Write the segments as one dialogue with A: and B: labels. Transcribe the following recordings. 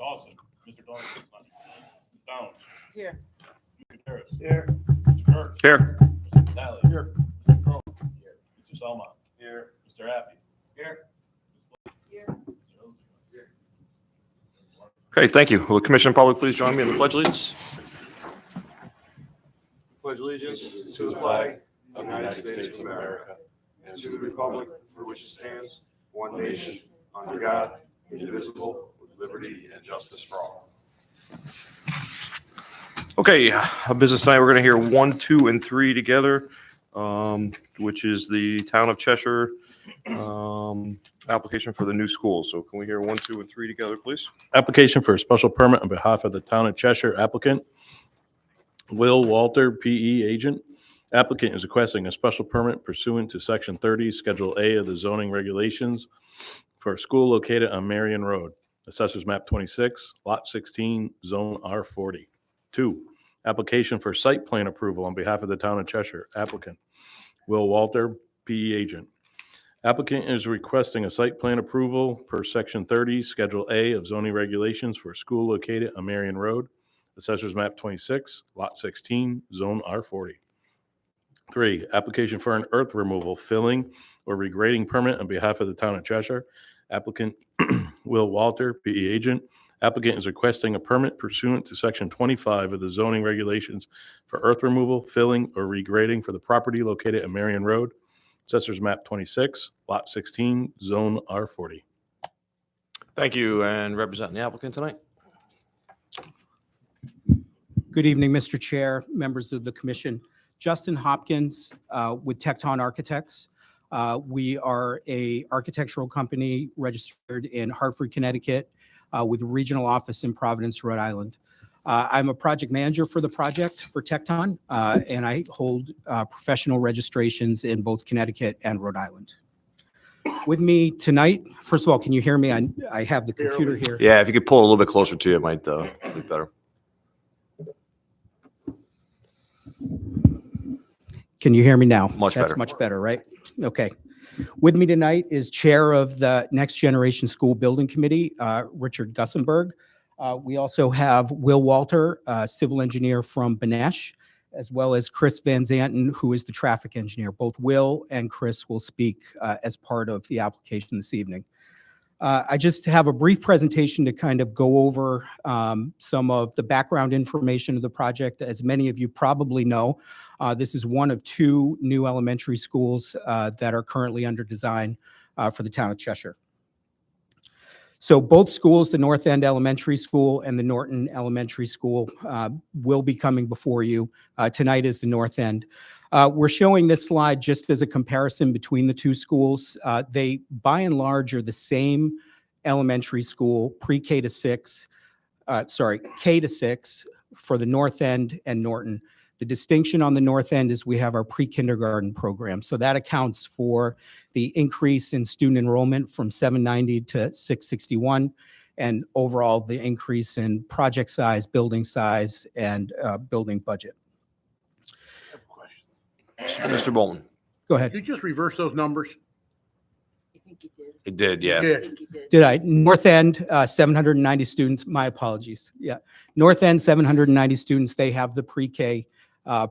A: Dawson. Mr. Dawson. Downs.
B: Here.
A: Mr. Harris.
C: Here.
A: Mr. Kurtz.
D: Here.
A: Mr. Talley. Here. Mr. Crowe. Here. Mr. Selma. Here. Mr. Happy. Here.
D: Okay, thank you. Will the Commission on Public please join me in the Pledge of Allegiance? Pledge allegiance
C: To the flag of the United States of America and to the republic for which it stands, one nation, under God, indivisible, with liberty and justice for all.
D: Okay, business tonight, we're going to hear 1, 2, and 3 together, which is the Town of Cheshire application for the new school. So can we hear 1, 2, and 3 together, please?
E: Application for a special permit on behalf of the Town of Cheshire. Applicant Will Walter, PE agent. Applicant is requesting a special permit pursuant to Section 30, Schedule A of the zoning regulations for a school located on Marion Road, Assessors Map 26, Lot 16, Zone R40. 2, application for site plan approval on behalf of the Town of Cheshire. Applicant Will Walter, PE agent. Applicant is requesting a site plan approval per Section 30, Schedule A of zoning regulations for a school located on Marion Road, Assessors Map 26, Lot 16, Zone R40. 3, application for an earth removal, filling, or regrading permit on behalf of the Town of Cheshire. Applicant Will Walter, PE agent. Applicant is requesting a permit pursuant to Section 25 of the zoning regulations for earth removal, filling, or regrading for the property located at Marion Road, Assessors Map 26, Lot 16, Zone R40.
D: Thank you, and representing the applicant tonight?
F: Good evening, Mr. Chair, members of the commission. Justin Hopkins with Tecton Architects. We are a architectural company registered in Hartford, Connecticut, with a regional office in Providence, Rhode Island. I'm a project manager for the project for Tecton, and I hold professional registrations in both Connecticut and Rhode Island. With me tonight, first of all, can you hear me? I have the computer here.
D: Yeah, if you could pull it a little bit closer to you, it might be better.
F: Can you hear me now?
D: Much better.
F: That's much better, right? Okay. With me tonight is Chair of the Next Generation School Building Committee, Richard Gussenberg. We also have Will Walter, civil engineer from Benesh, as well as Chris Van Zanten, who is the traffic engineer. Both Will and Chris will speak as part of the application this evening. I just have a brief presentation to kind of go over some of the background information of the project. As many of you probably know, this is one of 2 new elementary schools that are currently under design for the Town of Cheshire. So both schools, the North End Elementary School and the Norton Elementary School, will be coming before you. Tonight is the North End. We're showing this slide just as a comparison between the 2 schools. They, by and large, are the same elementary school, pre-K to 6, K to 6 for the North End and Norton. The distinction on the North End is we have our pre-kindergarten program. So that accounts for the increase in student enrollment from 790 to 661, and overall the increase in project size, building size, and building budget.
C: I have a question.
D: Mr. Bowman?
F: Go ahead.
C: Did you just reverse those numbers?
B: I think you did.
D: It did, yeah.
B: I
C: Did.
B: think you did.
F: Did I? North End, 790 students. My apologies. Yeah. North End, 790 students. They have the pre-K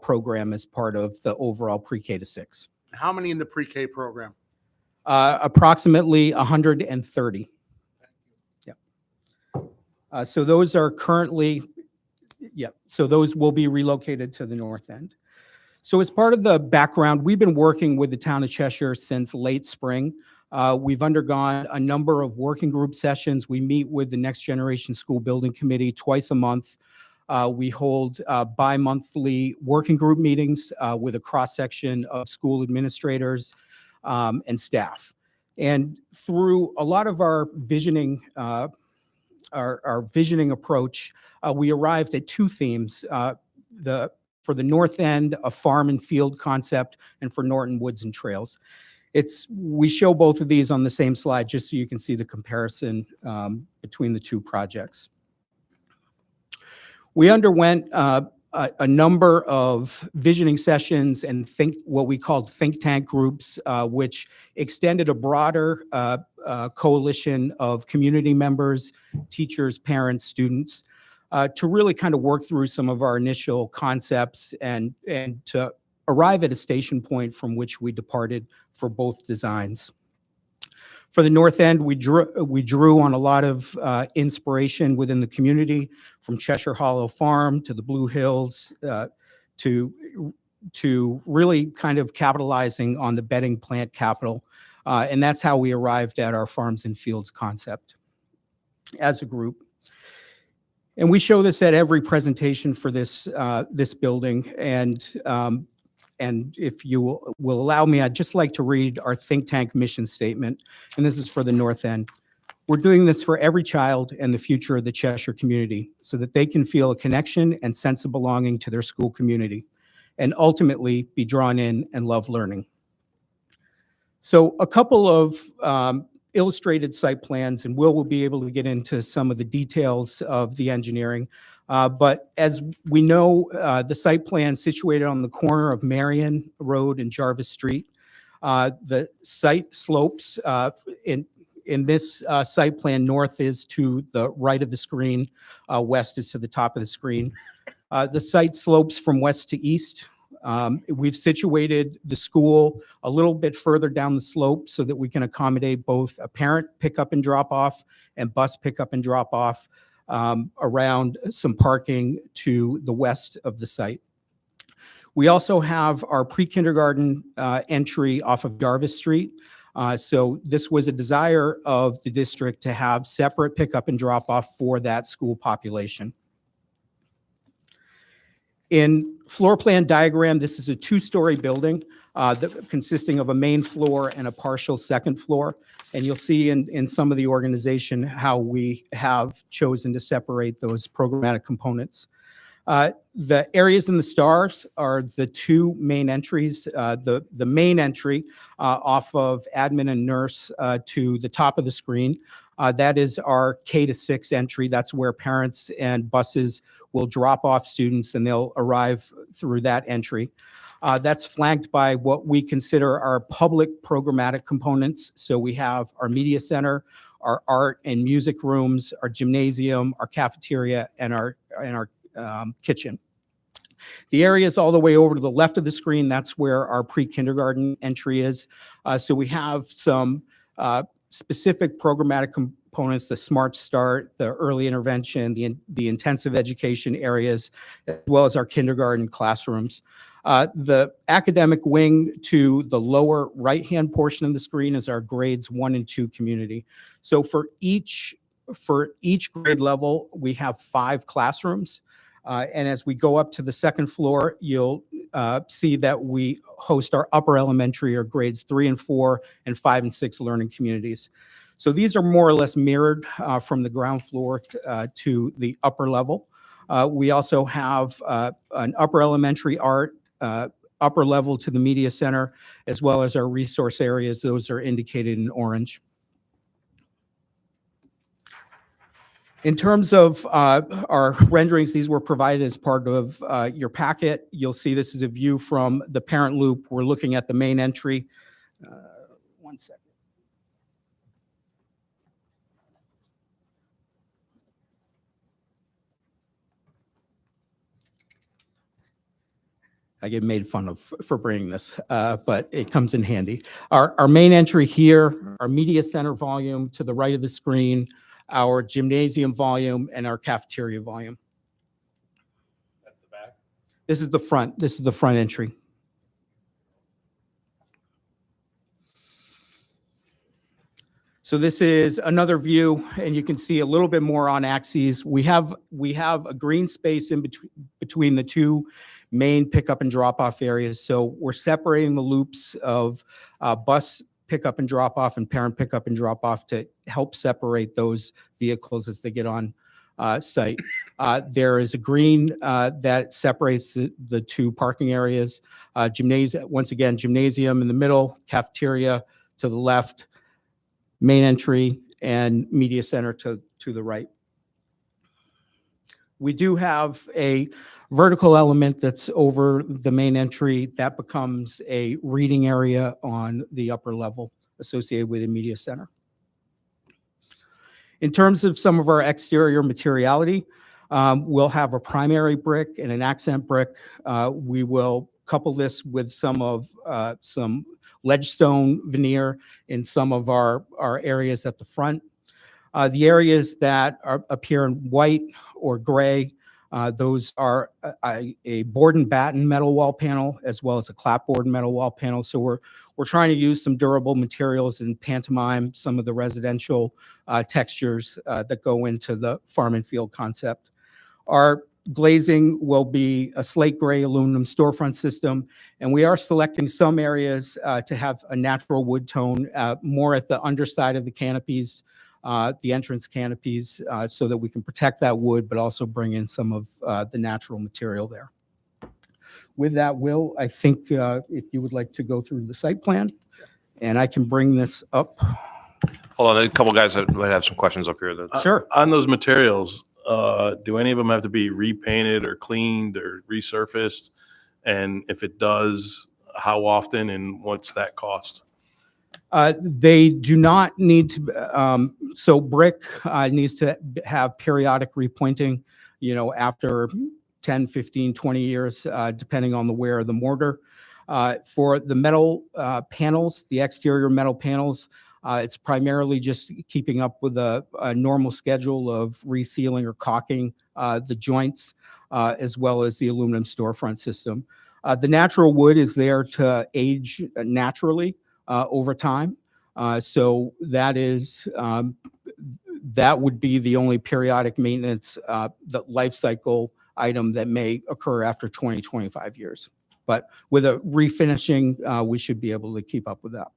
F: program as part of the overall pre-K to 6.
C: How many in the pre-K program?
F: Approximately 130. Yeah. So those are currently, so those will be relocated to the North End. So as part of the background, we've been working with the Town of Cheshire since late spring. We've undergone a number of working group sessions. We meet with the Next Generation School Building Committee twice a month. We hold bi-monthly working group meetings with a cross-section of school administrators and staff. And through a lot of our visioning, our visioning approach, we arrived at 2 themes. For the North End, a farm and field concept, and for Norton, woods and trails. We show both of these on the same slide just so you can see the comparison between the 2 projects. We underwent a number of visioning sessions and what we called think tank groups, which extended a broader coalition of community members, teachers, parents, students, to really kind of work through some of our initial concepts and to arrive at a station point from which we departed for both designs. For the north end, we drew on a lot of inspiration within the community, from Cheshire Hollow Farm to the Blue Hills, to really kind of capitalizing on the bedding plant capital. And that's how we arrived at our farms and fields concept as a group. And we show this at every presentation for this building. And if you will allow me, I'd just like to read our think tank mission statement. And this is for the north end. We're doing this for every child and the future of the Cheshire community so that they can feel a connection and sense of belonging to their school community and ultimately be drawn in and love learning. So a couple of illustrated site plans, and Will be able to get into some of the details of the engineering. But as we know, the site plan situated on the corner of Marion Road and Jarvis Street. The site slopes in this site plan. North is to the right of the screen, west is to the top of the screen. The site slopes from west to east. We've situated the school a little bit further down the slope so that we can accommodate both a parent pickup and drop off and bus pickup and drop off around some parking to the west of the site. We also have our pre-kindergarten entry off of Jarvis Street. So this was a desire of the district to have separate pickup and drop off for that school population. In floor plan diagram, this is a two-story building consisting of a main floor and a partial second floor. And you'll see in some of the organization how we have chosen to separate those programmatic components. The areas in the stars are the two main entries. The main entry off of admin and nurse to the top of the screen. That is our K-6 entry. That's where parents and buses will drop off students and they'll arrive through that entry. That's flanked by what we consider our public programmatic components. So we have our media center, our art and music rooms, our gymnasium, our cafeteria, and our kitchen. The areas all the way over to the left of the screen, that's where our pre-kindergarten entry is. So we have some specific programmatic components, the Smart Start, the early intervention, the intensive education areas, as well as our kindergarten classrooms. The academic wing to the lower right-hand portion of the screen is our grades 1 and 2 community. So for each grade level, we have 5 classrooms. And as we go up to the second floor, you'll see that we host our upper elementary or grades 3 and 4 and 5 and 6 learning communities. So these are more or less mirrored from the ground floor to the upper level. We also have an upper elementary art, upper level to the media center, as well as our resource areas. Those are indicated in orange. In terms of our renderings, these were provided as part of your packet. You'll see this is a view from the parent loop. We're looking at the main entry. One second. I get made fun of for bringing this, but it comes in handy. Our main entry here, our media center volume to the right of the screen, our gymnasium volume, and our cafeteria volume.
A: That's the back.
F: This is the front. This is the front entry. So this is another view, and you can see a little bit more on axes. We have a green space in between the two main pickup and drop off areas. So we're separating the loops of bus pickup and drop off and parent pickup and drop off to help separate those vehicles as they get on site. There is a green that separates the two parking areas. Once again, gymnasium in the middle, cafeteria to the left, main entry, and media center to the right. We do have a vertical element that's over the main entry that becomes a reading area on the upper level associated with the media center. In terms of some of our exterior materiality, we'll have a primary brick and an accent brick. We will couple this with some ledgestone veneer in some of our areas at the front. The areas that appear in white or gray, those are a board and batten metal wall panel as well as a clapboard metal wall panel. So we're trying to use some durable materials and pantomime some of the residential textures that go into the farm and field concept. Our glazing will be a slate gray aluminum storefront system, and we are selecting some areas to have a natural wood tone, more at the underside of the canopies, the entrance canopies, so that we can protect that wood, but also bring in some of the natural material there. With that, Will, I think if you would like to go through the site plan, and I can bring this up.
D: Hold on, a couple guys that might have some questions up here.
F: Sure.
E: On those materials, do any of them have to be repainted or cleaned or resurfaced? And if it does, how often and what's that cost?
F: They do not need to, so brick needs to have periodic repointing, after 10, 15, 20 years, depending on the wear of the mortar. For the metal panels, the exterior metal panels, it's primarily just keeping up with a normal schedule of resealing or caulking the joints, as well as the aluminum storefront system. The natural wood is there to age naturally over time. So that would be the only periodic maintenance, the life cycle item that may occur after 20, 25 years. But with a refinishing, we should be able to keep up with that.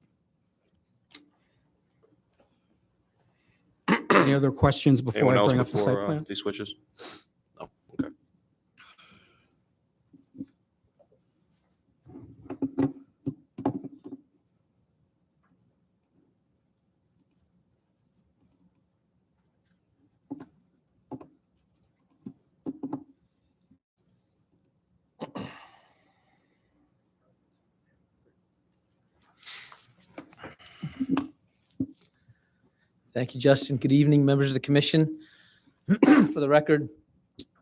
F: Any other questions before
D: Anyone
F: I
D: else
F: bring up the site
D: before
F: plan?
D: these switches? No, okay.
G: Thank you, Justin. Good evening, members of the commission. For the record,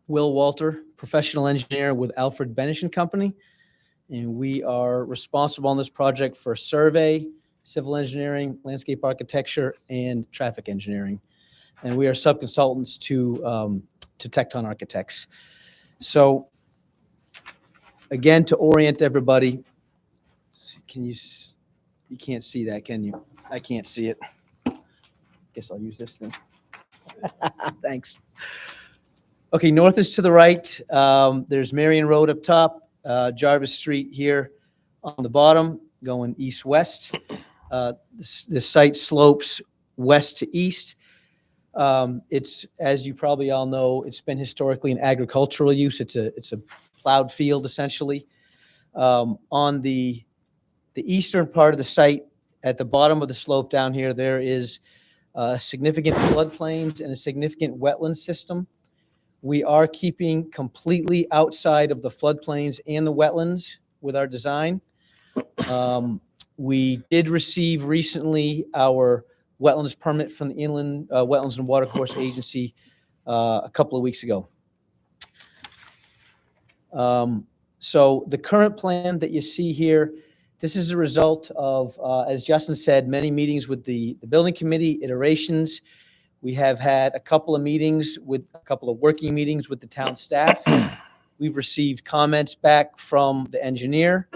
G: Will Walter, professional engineer with Alfred Benish and Company. And we are responsible on this project for survey, civil engineering, landscape architecture, and traffic engineering. And we are sub-consultants to Tecton Architects. So again, to orient everybody, you can't see that, can you? I can't see it. Guess I'll use this thing. Thanks. Okay, north is to the right. There's Marion Road up top, Jarvis Street here on the bottom, going east-west. The site slopes west to east. It's, as you probably all know, it's been historically an agricultural use. It's a plowed field, essentially. On the eastern part of the site, at the bottom of the slope down here, there is significant floodplains and a significant wetland system. We are keeping completely outside of the floodplains and the wetlands with our design. We did receive recently our wetlands permit from the Inland Wetlands and Watercourse Agency a couple of weeks ago. So the current plan that you see here, this is a result of, as Justin said, many meetings with the building committee, iterations. We have had a couple of meetings with a couple of working meetings with the town staff. We've received comments back from the engineer,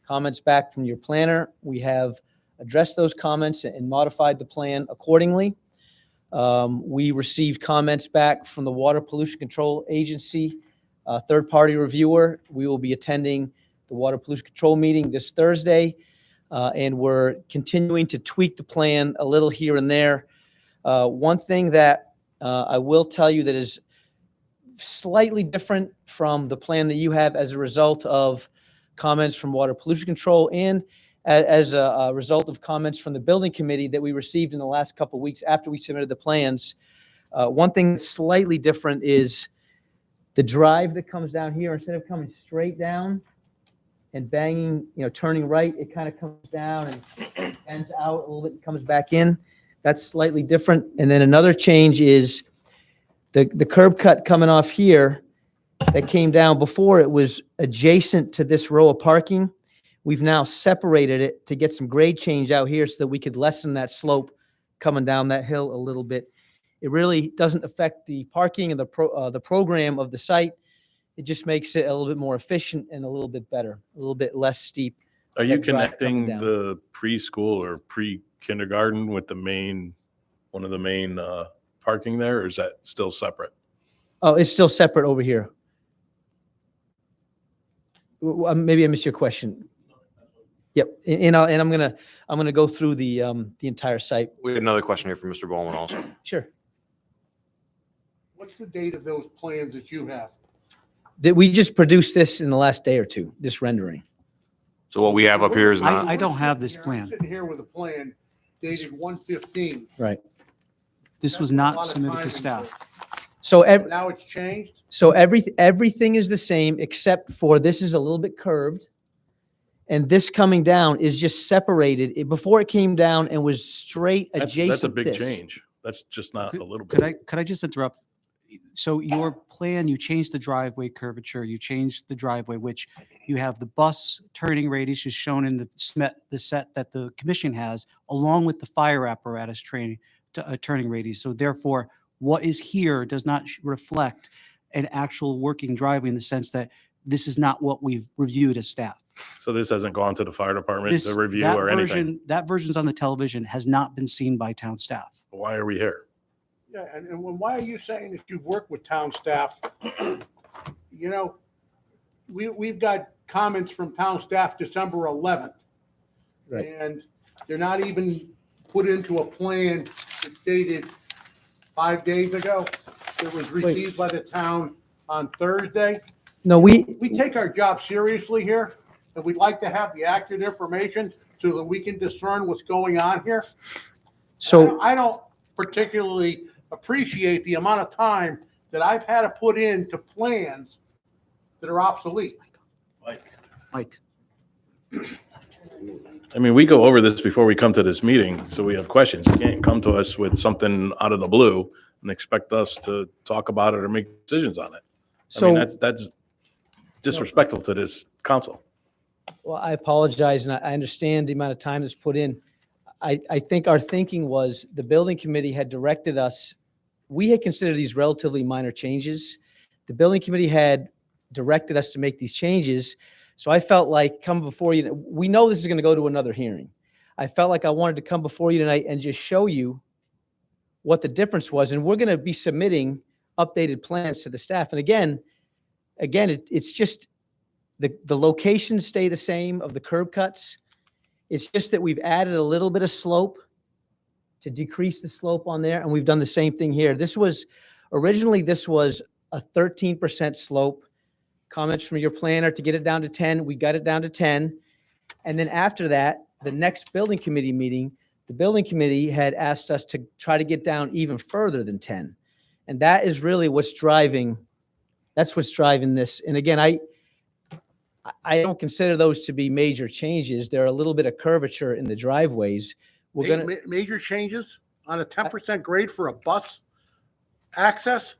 G: comments back from your planner. We have addressed those comments and modified the plan accordingly. We received comments back from the Water Pollution Control Agency, third-party reviewer. We will be attending the Water Pollution Control meeting this Thursday, and we're continuing to tweak the plan a little here and there. One thing that I will tell you that is slightly different from the plan that you have as a result of comments from Water Pollution Control and as a result of comments from the building committee that we received in the last couple of weeks after we submitted the plans. One thing that's slightly different is The drive that comes down here, instead of coming straight down and banging, turning right, it kind of comes down and ends out a little bit and comes back in. That's slightly different. And then another change is the curb cut coming off here that came down before, it was adjacent to this row of parking. We've now separated it to get some grade change out here so that we could lessen that slope coming down that hill a little bit. It really doesn't affect the parking and the program of the site. It just makes it a little bit more efficient and a little bit better, a little bit less steep.
E: Are you
G: That drive coming
E: connecting
G: down.
E: the preschool or pre-kindergarten with one of the main parking there, or is that still separate?
G: Oh, it's still separate over here. Maybe I missed your question. Yep, and I'm gonna go through the entire site.
D: We have another question here from Mr. Bowman also.
G: Sure.
H: What's the date of those plans that you have?
G: That we just produced this in the last day or two, this rendering.
D: So what we have up here is
I: I
D: not,
I: don't have this
H: I'm
I: plan.
H: sitting here with a plan dated 1/15.
G: Right.
I: This was
H: That's a
I: not
H: lot of
I: submitted
H: time
I: to
H: into
I: staff.
G: So
H: Now it's changed?
G: everything is the same except for this is a little bit curved. And this coming down is just separated. Before it came down and was straight adjacent.
E: That's a big
G: this.
E: change. That's just not a little
I: Could
E: bit.
I: I just interrupt? So your plan, you changed the driveway curvature, you changed the driveway, which you have the bus turning radius is shown in the set that the commission has, along with the fire apparatus turning radius. So therefore, what is here does not reflect an actual working driveway in the sense that this is not what we've reviewed as staff.
E: So this hasn't gone to the fire department
I: This,
E: to review
I: that
E: or anything?
I: version, that version's on the television has not been seen by town staff.
E: Why are we here?
H: Yeah, and why are you saying that you've worked with town staff? You know, we've got comments from town staff December 11th.
G: Right.
H: And they're not even put into a plan that's dated 5 days ago. It was received by the town on Thursday.
G: No, we
H: take our job seriously here, and we'd like to have the accurate information so that we can discern what's going on here.
G: so
H: I don't particularly appreciate the amount of time that I've had to put into plans that are obsolete.
I: Mike,
E: I mean, we go over this before we come to this meeting, so we have questions. You can't come to us with something out of the blue and expect us to talk about it or make decisions on it. I mean,
G: so
E: that's disrespectful to this council.
G: well, I apologize, and I understand the amount of time that's put in. I think our thinking was the building committee had directed us. We had considered these relatively minor changes. The building committee had directed us to make these changes. So I felt like come before you, we know this is going to go to another hearing. I felt like I wanted to come before you tonight and just show you what the difference was. And we're going to be submitting updated plans to the staff. And again, it's just the locations stay the same of the curb cuts. It's just that we've added a little bit of slope to decrease the slope on there. And we've done the same thing here. Originally, this was a 13% slope. Comments from your planner to get it down to 10. We got it down to 10. And then after that, the next building committee meeting, the building committee had asked us to try to get down even further than 10. And that is really what's driving this. And again, I don't consider those to be major changes. They're a little bit of curvature in the driveways. We're gonna,
H: Major changes on a 10% grade for a bus access?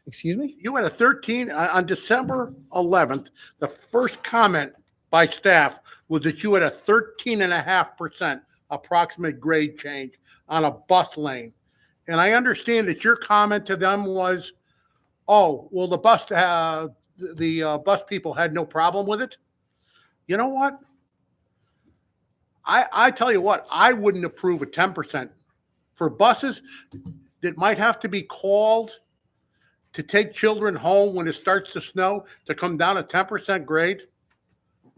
G: excuse me?
H: You had a 13, on December 11th, the first comment by staff was that you had a 13.5% approximate grade change on a bus lane. And I understand that your comment to them was, oh, well, the bus people had no problem with it. You know what? I tell you what, I wouldn't approve a 10% for buses that might have to be called to take children home when it starts to snow, to come down a 10% grade.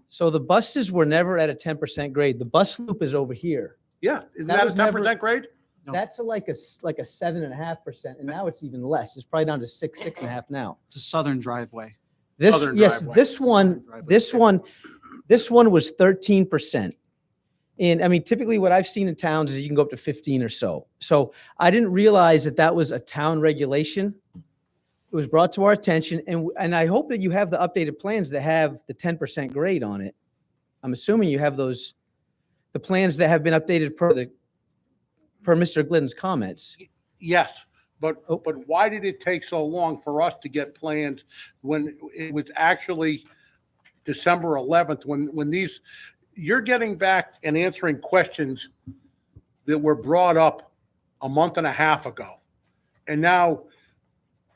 G: So the buses were never at a 10% grade. The bus loop is over here.
H: Yeah, isn't
G: That
H: that a
G: was
H: 10%
G: never-
H: grade?
I: No.
G: That's like a 7.5%, and now it's even less. It's probably down to 6.5 now.
I: it's a southern driveway.
H: Southern
G: Yes,
H: driveway.
G: this one was 13%. And I mean, typically what I've seen in towns is you can go up to 15 or so. So I didn't realize that was a town regulation. was brought to our attention, and I hope that you have the updated plans that have the 10% grade on it. I'm assuming you have those, the plans that have been updated per Mr. Glidden's comments.
H: Yes, but,
G: Oh.
H: but why did it take so long for us to get plans when it was actually December 11th, when these, you're getting back and answering questions that were brought up a month and a half ago. And now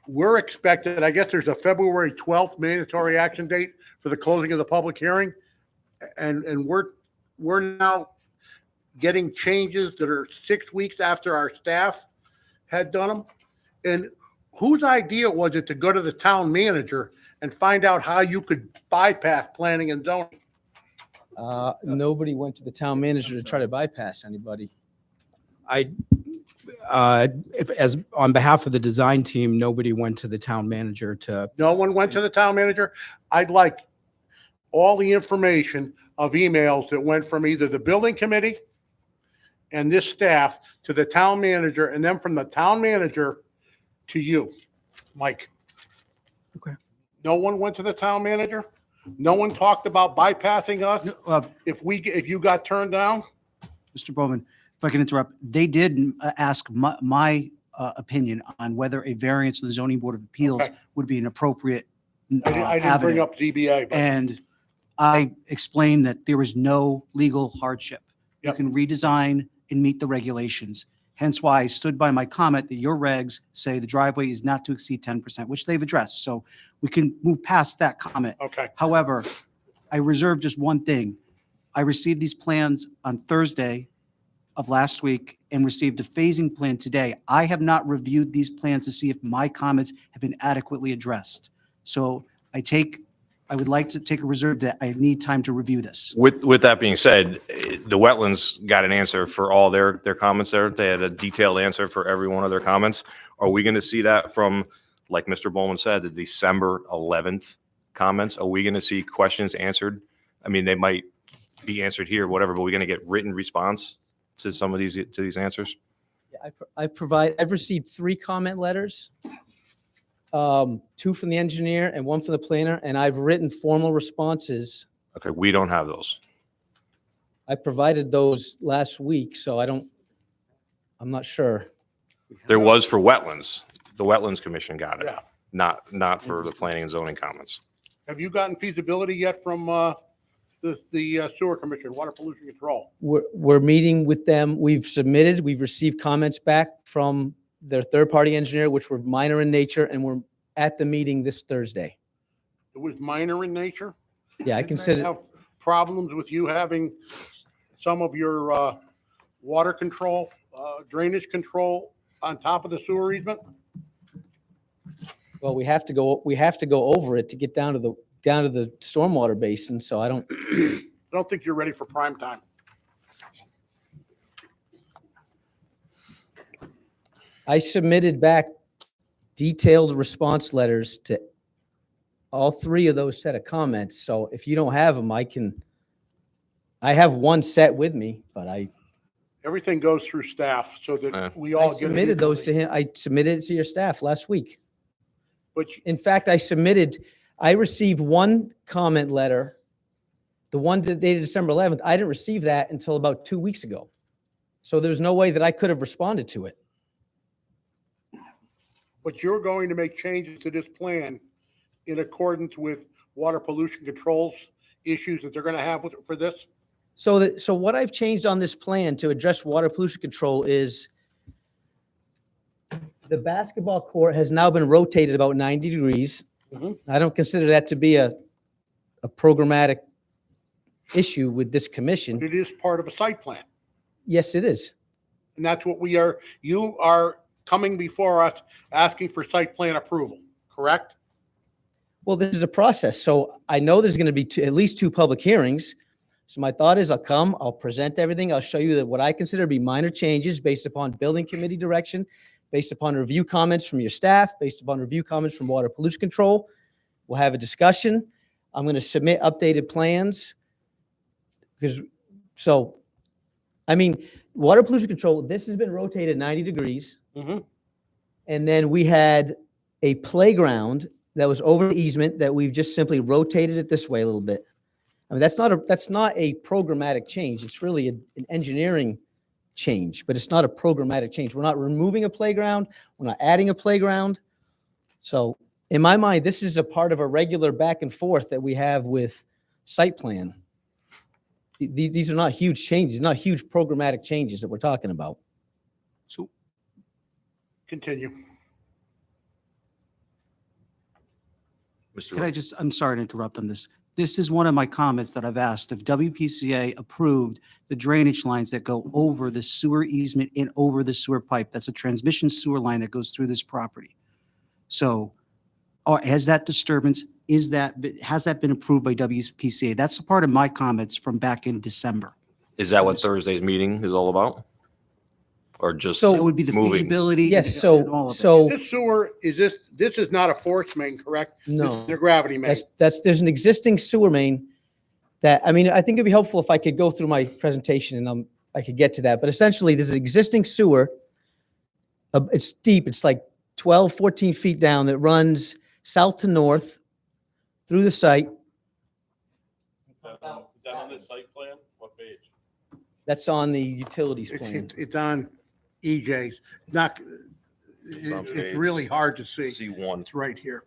H: we're expected, I guess there's a February 12th mandatory action date for the closing of the public hearing. And we're now getting changes that are 6 weeks after our staff had done them. And whose idea was it to go to the town manager and find out how you could bypass planning and zoning?
G: Nobody went to the town manager to try to bypass anybody.
F: As on behalf of the design team, nobody went to the town manager to,
H: No one went to the town manager? I'd like all the information of emails that went from either the building committee and this staff to the town manager, and then from the town manager to you, Mike.
F: Okay.
H: No one went to the town manager? No one talked about bypassing us if you got turned down?
I: Mr. Bowman, if I can interrupt, they did ask my opinion on whether a variance of the zoning board of appeals
H: Okay.
I: would be an appropriate
H: I didn't bring
I: avenue.
H: up ZBA, but
I: And I explained that there was no legal hardship. You
H: Yep.
I: can redesign and meet the regulations. Hence why I stood by my comment that your regs say the driveway is not to exceed 10%, which they've addressed. So we can move past that comment.
H: okay.
I: However, I reserve just one thing. I received these plans on Thursday of last week and received a phasing plan today. I have not reviewed these plans to see if my comments have been adequately addressed. So I would like to take a reserve that I need time to review this.
D: With that being said, the wetlands got an answer for all their comments there. They had a detailed answer for every one of their comments. Are we going to see that from, like Mr. Bowman said, the December 11th comments? Are we going to see questions answered? I mean, they might be answered here, whatever, but we're going to get written response to some of these answers?
G: I've received 3 comment letters, 2 from the engineer and 1 from the planner, and I've written formal responses.
D: Okay, we don't have those.
G: I provided those last week, so I'm not sure.
D: There was for wetlands. The Wetlands Commission got it,
H: Yeah.
D: not for the planning and zoning comments.
H: Have you gotten feasibility yet from the sewer commission, water pollution control?
G: We're meeting with them. We've received comments back from their third-party engineer, which were minor in nature, and we're at the meeting this Thursday.
H: It was minor in nature?
G: Yeah, I
H: Didn't they
G: consider,
H: have problems with you having some of your water control, drainage control on top of the sewer easement?
G: well, we have to go over it to get down to the stormwater basin, so I don't,
H: I don't think you're ready for prime time.
G: I submitted back detailed response letters to all 3 of those set of comments. So if you don't have them, I have one set with me, but I
H: Everything goes through staff so
D: Yeah.
H: that we all get. it
G: submitted those to
H: equally.
G: him. I submitted it to your staff last week.
H: But
G: In fact, I received 1 comment letter, the one dated December 11th. I didn't receive that until about 2 weeks ago. So there's no way that I could have responded to it.
H: But you're going to make changes to this plan in accordance with water pollution controls issues that they're going to have for this?
G: So what I've changed on this plan to address water pollution control is the basketball court has now been rotated about 90 degrees.
H: Mhm.
G: I don't consider that to be a programmatic issue with this commission.
H: It is part of a site plan.
G: Yes, it is.
H: And that's what you are coming before us asking for site plan approval, correct?
G: Well, this is a process. So I know there's going to be at least 2 public hearings. So my thought is I'll present everything. I'll show you that what I consider to be minor changes based upon building committee direction, based upon review comments from your staff, based upon review comments from water pollution control. We'll have a discussion. I'm going to submit updated plans. Water pollution control, this has been rotated 90 degrees.
H: Mhm.
G: And then we had a playground that was over the easement that we've just simply rotated it this way a little bit. I mean, that's not a programmatic change. It's really an engineering change, but it's not a programmatic change. We're not removing a playground. We're not adding a playground. So in my mind, this is a part of a regular back and forth that we have with site plan. These are not huge changes, not huge programmatic changes that we're talking about.
H: So, continue.
D: Mr.
I: Can I just, I'm sorry to interrupt on this. This is one of my comments that I've asked if WPCA approved the drainage lines that go over the sewer easement and over the sewer pipe. That's a transmission sewer line that goes through this property. So, or has that disturbance, has that been approved by WPCA? That's a part of my comments from back in December.
D: Is that what Thursday's meeting is all about? Or just
G: So-
I: It would be the
D: moving?
I: feasibility.
G: Yes,
I: and all of it.
G: so
H: This sewer, this is not a force main, correct? This
G: no.
H: is a gravity main.
G: There's an existing sewer main that, I mean, I think it'd be helpful if I could go through my presentation and I could get to that. But essentially, there's an existing sewer. It's deep. It's like 12, 14 feet down that runs south to north through the site.
A: Is that on this site plan? What page?
G: That's on the utilities plan.
H: It's on EJ's. Not,
D: It's on
H: it's
D: page
H: really hard to see.
D: C1.
H: It's right here.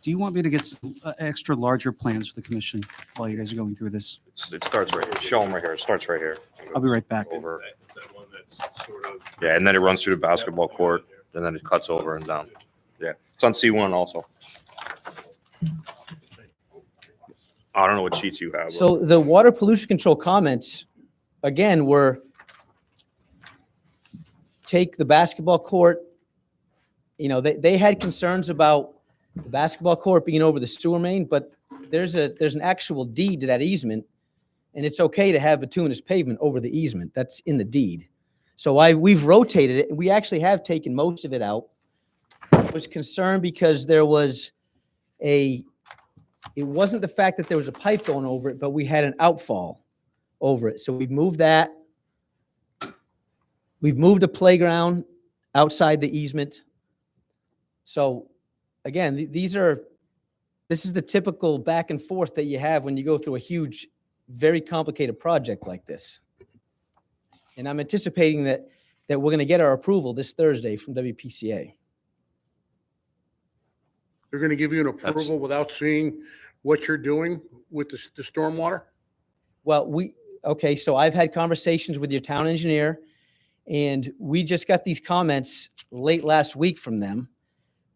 I: Do you want me to get some extra larger plans for the commission while you guys are going through this?
D: It starts right here. Show them right here. It starts right here.
I: I'll be right back.
D: Over.
A: Is that one that's sort of?
D: Yeah, and then it runs through the basketball court, and then it cuts over and down. Yeah, it's on C1 also. I don't know what sheets you have. but-
G: So the water pollution control comments, again, were take the basketball court. You know, they had concerns about the basketball court being over the sewer main, but there's an actual deed to that easement, and it's okay to have bituminous pavement over the easement. That's in the deed. So we've rotated it, and we actually have taken most of it out. I was concerned because it wasn't the fact that there was a pipe going over it, but we had an outfall over it. So we've moved that. We've moved a playground outside the easement. So again, this is the typical back and forth that you have when you go through a huge, very complicated project like this. And I'm anticipating that we're going to get our approval this Thursday from WPCA.
H: They're going to give you an approval without seeing what you're doing with the stormwater?
G: Well, okay, so I've had conversations with your town engineer, and we just got these comments late last week from them.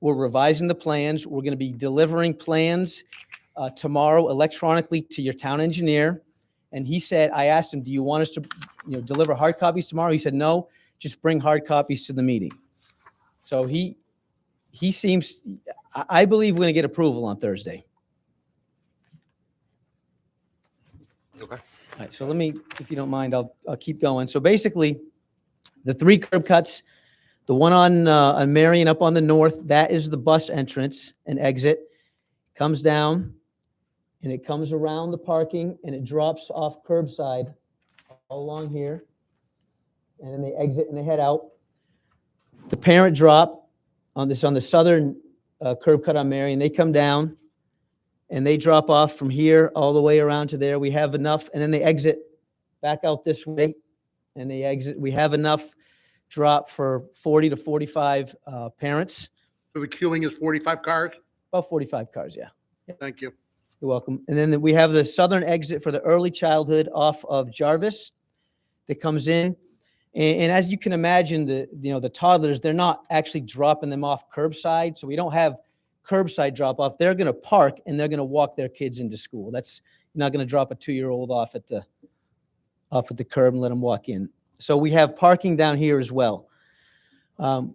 G: We're revising the plans. We're going to be delivering plans tomorrow electronically to your town engineer. And he said, I asked him, do you want us to, deliver hard copies tomorrow? He said, no, just bring hard copies to the meeting. So he seems, I believe we're going to get approval on Thursday.
D: Okay.
G: All right, so let me, if you don't mind, I'll keep going. So basically, the 3 curb cuts, the one on Marion up on the north, that is the bus entrance and exit. Comes down, and it comes around the parking, and it drops off curbside all along here. And then they exit and they head out. The parent drop on the southern curb cut on Marion, they come down, and they drop off from here all the way around to there. We have enough, and then they exit back out this way, and they exit. We have enough drop for 40 to 45 parents,
H: So the queuing is 45 cars?
G: about 45 cars, yeah.
H: Thank you.
G: You're welcome. And then we have the southern exit for the early childhood off of Jarvis that comes in. And as you can imagine, the toddlers, they're not actually dropping them off curbside. So we don't have curbside drop off. They're going to park and they're going to walk their kids into school. You're not going to drop a 2-year-old off at the curb and let them walk in. So we have parking down here as well.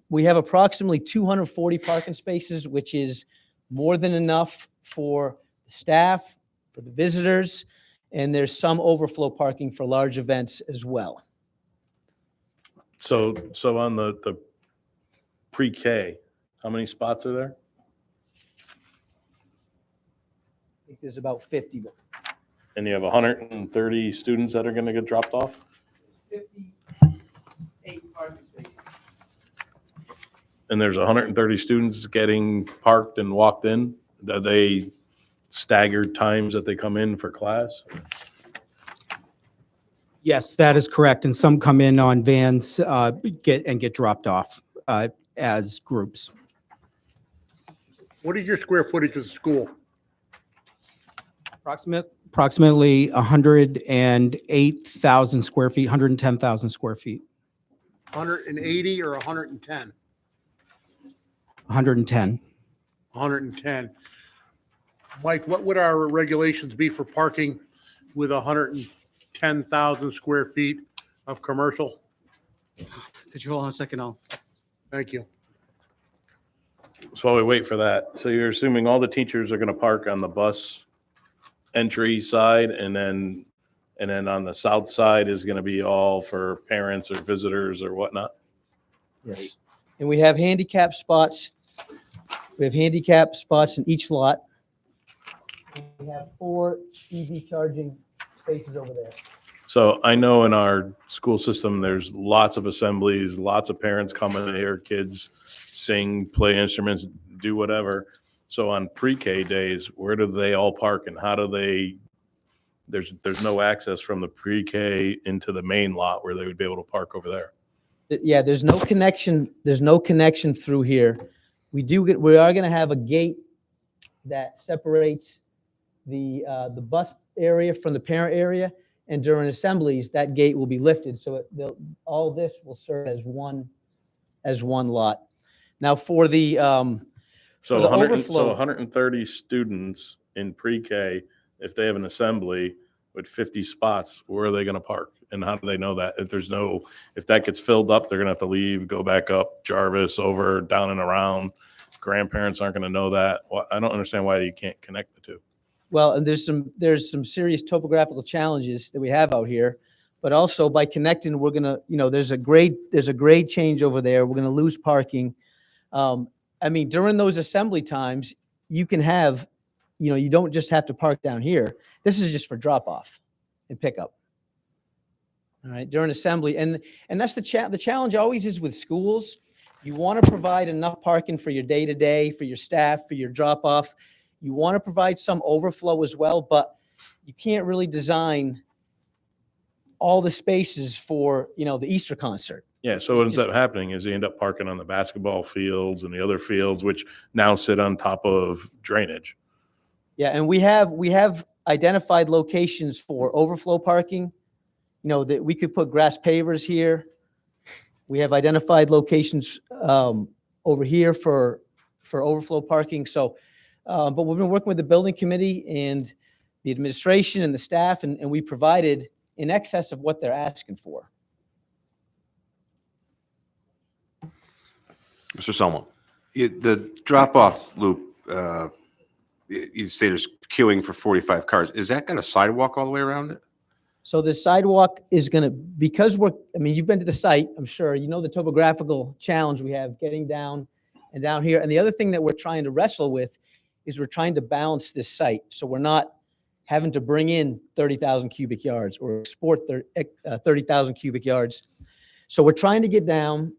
G: We have approximately 240 parking spaces, which is more than enough for the staff, for the visitors, and there's some overflow parking for large events as well.
E: So on the pre-K, how many spots are there?
G: I think there's about 50.
E: And you have 130 students that are going to get dropped off?
G: 58 parking spaces.
E: and there's 130 students getting parked and walked in, are they staggered times that they come in for class?
F: Yes, that is correct. And some come in on vans, get dropped off as groups.
H: What is your square footage of the school?
F: Approximately 108,000 square feet, 110,000 square feet,
H: 180 or 110?
F: 110.
H: 110. Mike, what would our regulations be for parking with 110,000 square feet of commercial?
I: Could you hold on a second?
H: Thank you.
E: So while we wait for that, so you're assuming all the teachers are going to park on the bus entry side, and then on the south side is going to be all for parents or visitors or whatnot?
G: Yes. And we have handicap spots. We have handicap spots in each lot. We have 4 EV charging spaces over there.
E: So I know in our school system, there's lots of assemblies, lots of parents coming to hear kids sing, play instruments, do whatever. So on pre-K days, where do they all park, and how do they, there's no access from the pre-K into the main lot where they would be able to park over there?
G: Yeah, there's no connection. There's no connection through here. We are going to have a gate that separates the bus area from the parent area. And during assemblies, that gate will be lifted. So all this will serve as one lot. Now for the,
E: So
G: the
E: 100,
G: overflow-
E: so 130 students in pre-K, if they have an assembly with 50 spots, where are they going to park? And how do they know that? If that gets filled up, they're going to have to leave, go back up Jarvis, over, down and around. Grandparents aren't going to know that. I don't understand why you can't connect the two.
G: well, and there's some serious topographical challenges that we have out here. But also by connecting, we're gonna, there's a grade change over there. We're gonna lose parking. I mean, during those assembly times, you can have, you don't just have to park down here. This is just for drop off and pickup. All right, during assembly. And that's the challenge always is with schools. You want to provide enough parking for your day-to-day, for your staff, for your drop off. You want to provide some overflow as well, but you can't really design all the spaces for, the Easter concert.
E: Yeah, so what ends up happening is you end up parking on the basketball fields and the other fields, which now sit on top of drainage.
G: Yeah, and we have identified locations for overflow parking, that we could put grass pavers here. We have identified locations over here for overflow parking. So, but we've been working with the building committee and the administration and the staff, and we provided in excess of what they're asking for.
D: Mr. Selma.
C: The drop-off loop, you say there's queuing for 45 cars. Is that got a sidewalk all the way around it?
G: So the sidewalk is going to, because you've been to the site, I'm sure, the topographical challenge we have getting down and down here. And the other thing that we're trying to wrestle with is we're trying to balance this site. So we're not having to bring in 30,000 cubic yards or export 30,000 cubic yards. So we're trying to get down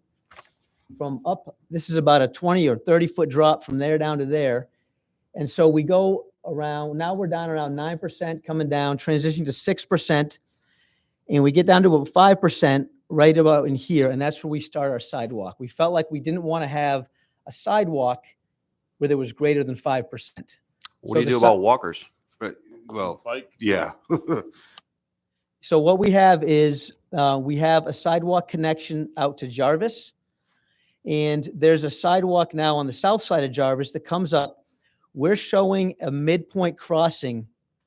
G: from up, this is about a 20 or 30 foot drop from there down to there. And so we go around, now we're down around 9% coming down, transitioning to 6%. And we get down to about 5% right about in here. And that's where we start our sidewalk. We felt like we didn't want to have a sidewalk where there was greater than 5%.
D: What do you do about walkers?
C: Well,
E: Bike?
C: yeah.
G: So what we have is we have a sidewalk connection out to Jarvis. And there's a sidewalk now on the south side of Jarvis that comes up. We're showing a midpoint crossing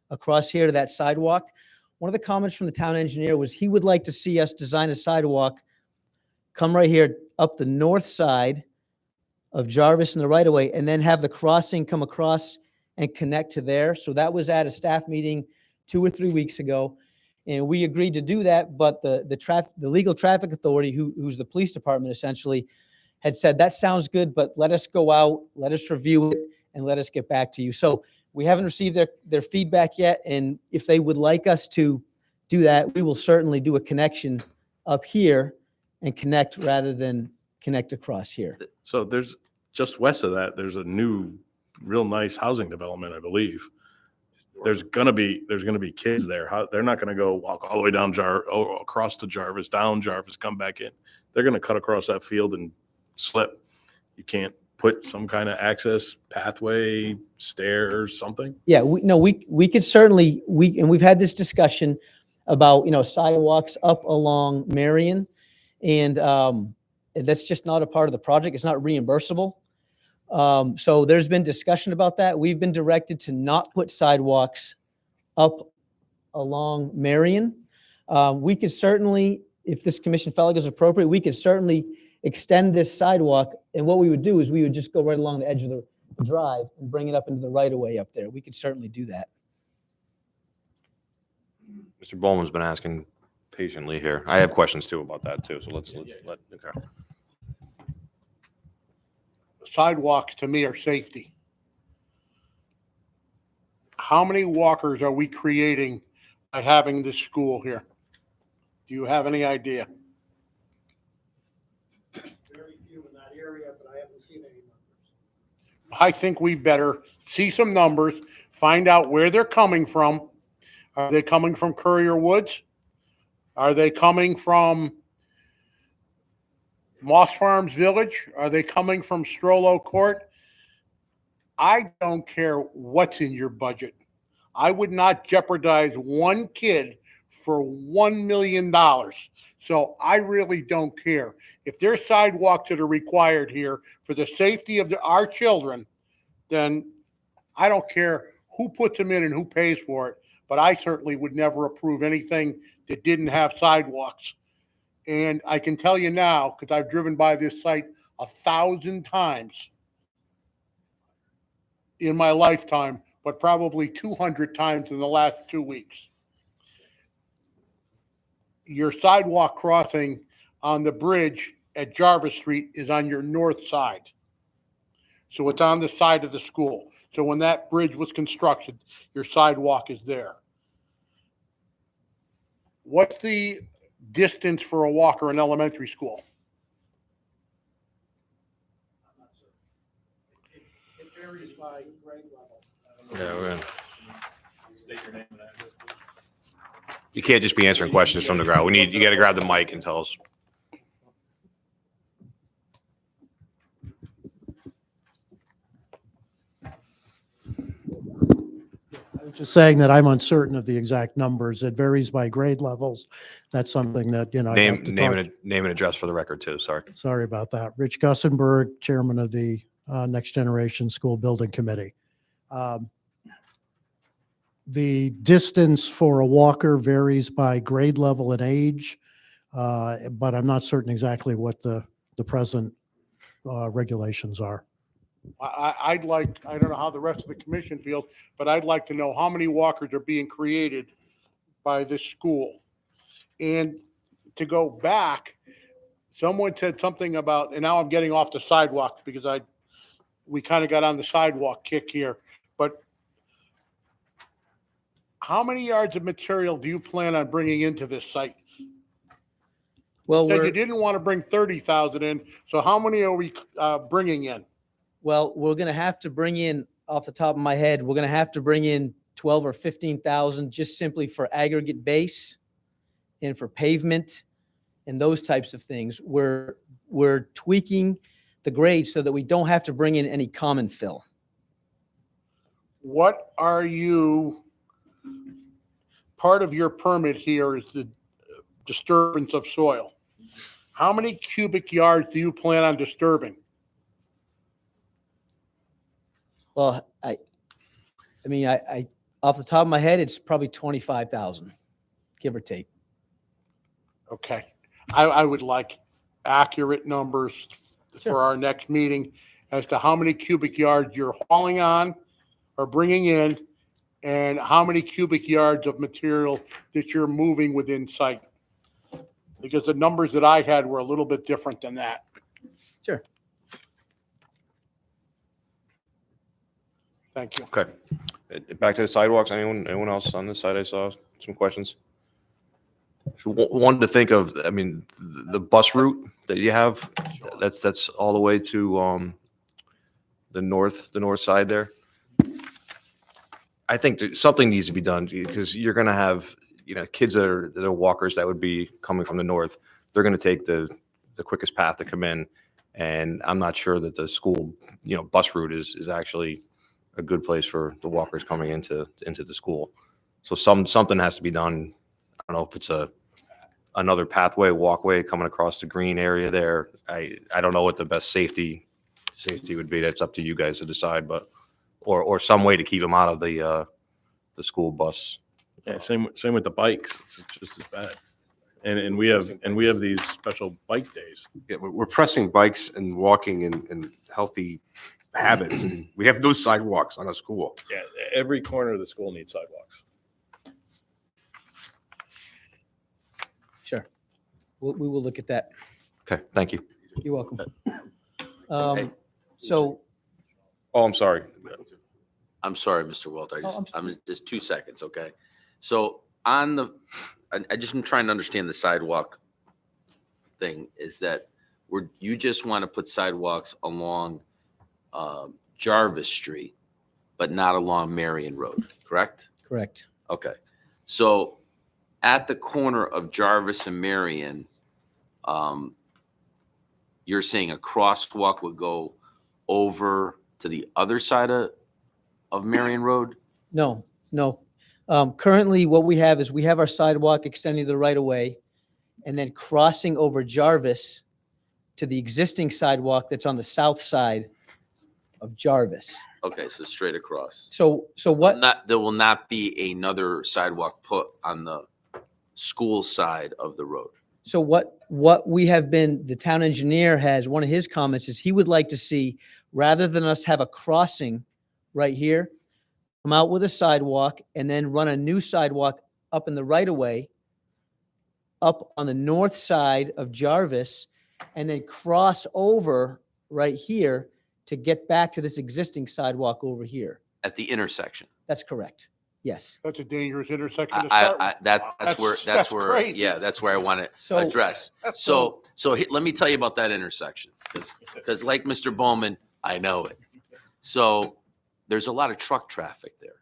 G: across here to that sidewalk. One of the comments from the town engineer was he would like to see us design a sidewalk, come right here up the north side of Jarvis in the right of way, and then have the crossing come across and connect to there. So that was at a staff meeting 2 or 3 weeks ago. And we agreed to do that, but the legal traffic authority, who's the police department essentially, had said, that sounds good, but let us go out, let us review it, and let us get back to you. So we haven't received their feedback yet. And if they would like us to do that, we will certainly do a connection up here and connect rather than connect across here.
E: So there's, just west of that, there's a new, real nice housing development, I believe. There's gonna be kids there. How, they're not gonna go walk all the way down across to Jarvis, down Jarvis, come back in. They're gonna cut across that field and slip. You can't put some kind of access pathway, stairs, something?
G: Yeah, we could certainly, and we've had this discussion about, sidewalks up along Marion. And that's just not a part of the project. It's not reimbursable. So there's been discussion about that. We've been directed to not put sidewalks up along Marion. We could certainly, if this commission felt like it was appropriate, we could certainly extend this sidewalk. And what we would do is we would just go right along the edge of the drive and bring it up into the right of way up there. We could certainly do that.
D: Mr. Bowman's been asking patiently here. I have questions too about that too, so let's let, okay.
H: Sidewalks to me are safety. How many walkers are we creating by having this school here? Do you have any idea?
J: Very few in that area, but I haven't seen any numbers.
H: I think we better see some numbers, find out where they're coming from. Are they coming from Courier Woods? Are they coming from Moss Farms Village? Are they coming from Strollo Court? I don't care what's in your budget. I would not jeopardize one kid for $1 million. So I really don't care. If there's sidewalks that are required here for the safety of our children, then I don't care who puts them in and who pays for it. But I certainly would never approve anything that didn't have sidewalks. And I can tell you now, because I've driven by this site 1,000 times in my lifetime, but probably 200 times in the last 2 weeks. Your sidewalk crossing on the bridge at Jarvis Street is on your north side. So it's on the side of the school. So when that bridge was constructed, your sidewalk is there. What's the distance for a walker in elementary school?
J: I'm not certain. It varies by grade level.
D: Yeah, we're in.
A: State your name and address, please.
D: You can't just be answering questions from the ground. You got to grab the mic and tell us.
J: I was just saying that I'm uncertain of the exact numbers. It varies by grade levels. That's something that, I have
D: Name
J: to
D: name
J: talk-
D: and name and address for the record too. Sorry.
J: Sorry about that. Rich Gussenberg, Chairman of the Next Generation School Building Committee. The distance for a walker varies by grade level and age, but I'm not certain exactly what the present regulations are.
H: I'd like, I don't know how the rest of the commission feels, but I'd like to know how many walkers are being created by this school. And to go back, someone said something about, and now I'm getting off the sidewalk because we kind of got on the sidewalk kick here, but how many yards of material do you plan on bringing into this site?
G: Well,
H: You said you didn't want to bring 30,000 in, so how many are we bringing in?
G: we're going to have to bring in, off the top of my head, we're going to have to bring in 12 or 15,000 just simply for aggregate base and for pavement and those types of things. We're tweaking the grades so that we don't have to bring in any common fill.
H: What are you, part of your permit here is the disturbance of soil. How many cubic yards do you plan on disturbing?
G: Well, I off the top of my head, it's probably 25,000, give or take.
H: Okay. I would like accurate numbers
G: Sure.
H: for our next meeting as to how many cubic yards you're hauling on or bringing in and how many cubic yards of material that you're moving within site. Because the numbers that I had were a little bit different than that.
G: Sure.
H: Thank you.
D: Okay. Back to the sidewalks. Anyone else on this side? I saw some questions. One to think of, I mean, the bus route that you have, that's all the way to the north side there. I think that something needs to be done because you're going to have, kids that are walkers that would be coming from the north. They're going to take the quickest path to come in. And I'm not sure that the school, bus route is actually a good place for the walkers coming into the school. So something has to be done. I don't know if it's another pathway, walkway coming across the green area there. I don't know what the best safety would be. That's up to you guys to decide, but or some way to keep them out of the school bus.
E: Yeah, same with the bikes. It's just as bad. And we have these special bike days.
C: Yeah, we're pressing bikes and walking and healthy habits. And we have no sidewalks on a school.
E: Yeah, every corner of the school needs sidewalks.
G: Sure. We will look at that.
D: Okay, thank you.
G: You're welcome. So,
D: Oh, I'm sorry.
K: I'm sorry, Mr. Walter.
G: Oh,
K: I'm just 2 seconds, okay? So I just am trying to understand the sidewalk thing. Is that you just want to put sidewalks along Jarvis Street, but not along Marion Road, correct?
G: correct.
K: Okay. So at the corner of Jarvis and Marion, you're saying a crosswalk would go over to the other side of Marion Road?
G: No. Currently, what we have is we have our sidewalk extending to the right of way and then crossing over Jarvis to the existing sidewalk that's on the south side of Jarvis.
K: Okay, so straight across.
G: So what?
K: There will not be another sidewalk put on the school side of the road.
G: So what we have been, the town engineer has, one of his comments is he would like to see, rather than us have a crossing right here, come out with a sidewalk and then run a new sidewalk up in the right of way, up on the north side of Jarvis, and then cross over right here to get back to this existing sidewalk over here.
K: At the intersection.
G: That's correct. Yes.
H: That's a dangerous intersection to start with.
K: That's where,
H: crazy.
K: yeah, that's where I want to
G: So-
K: address.
H: That's
K: So let me tell you about that intersection, because like Mr. Bowman, I know it. So there's a lot of truck traffic there.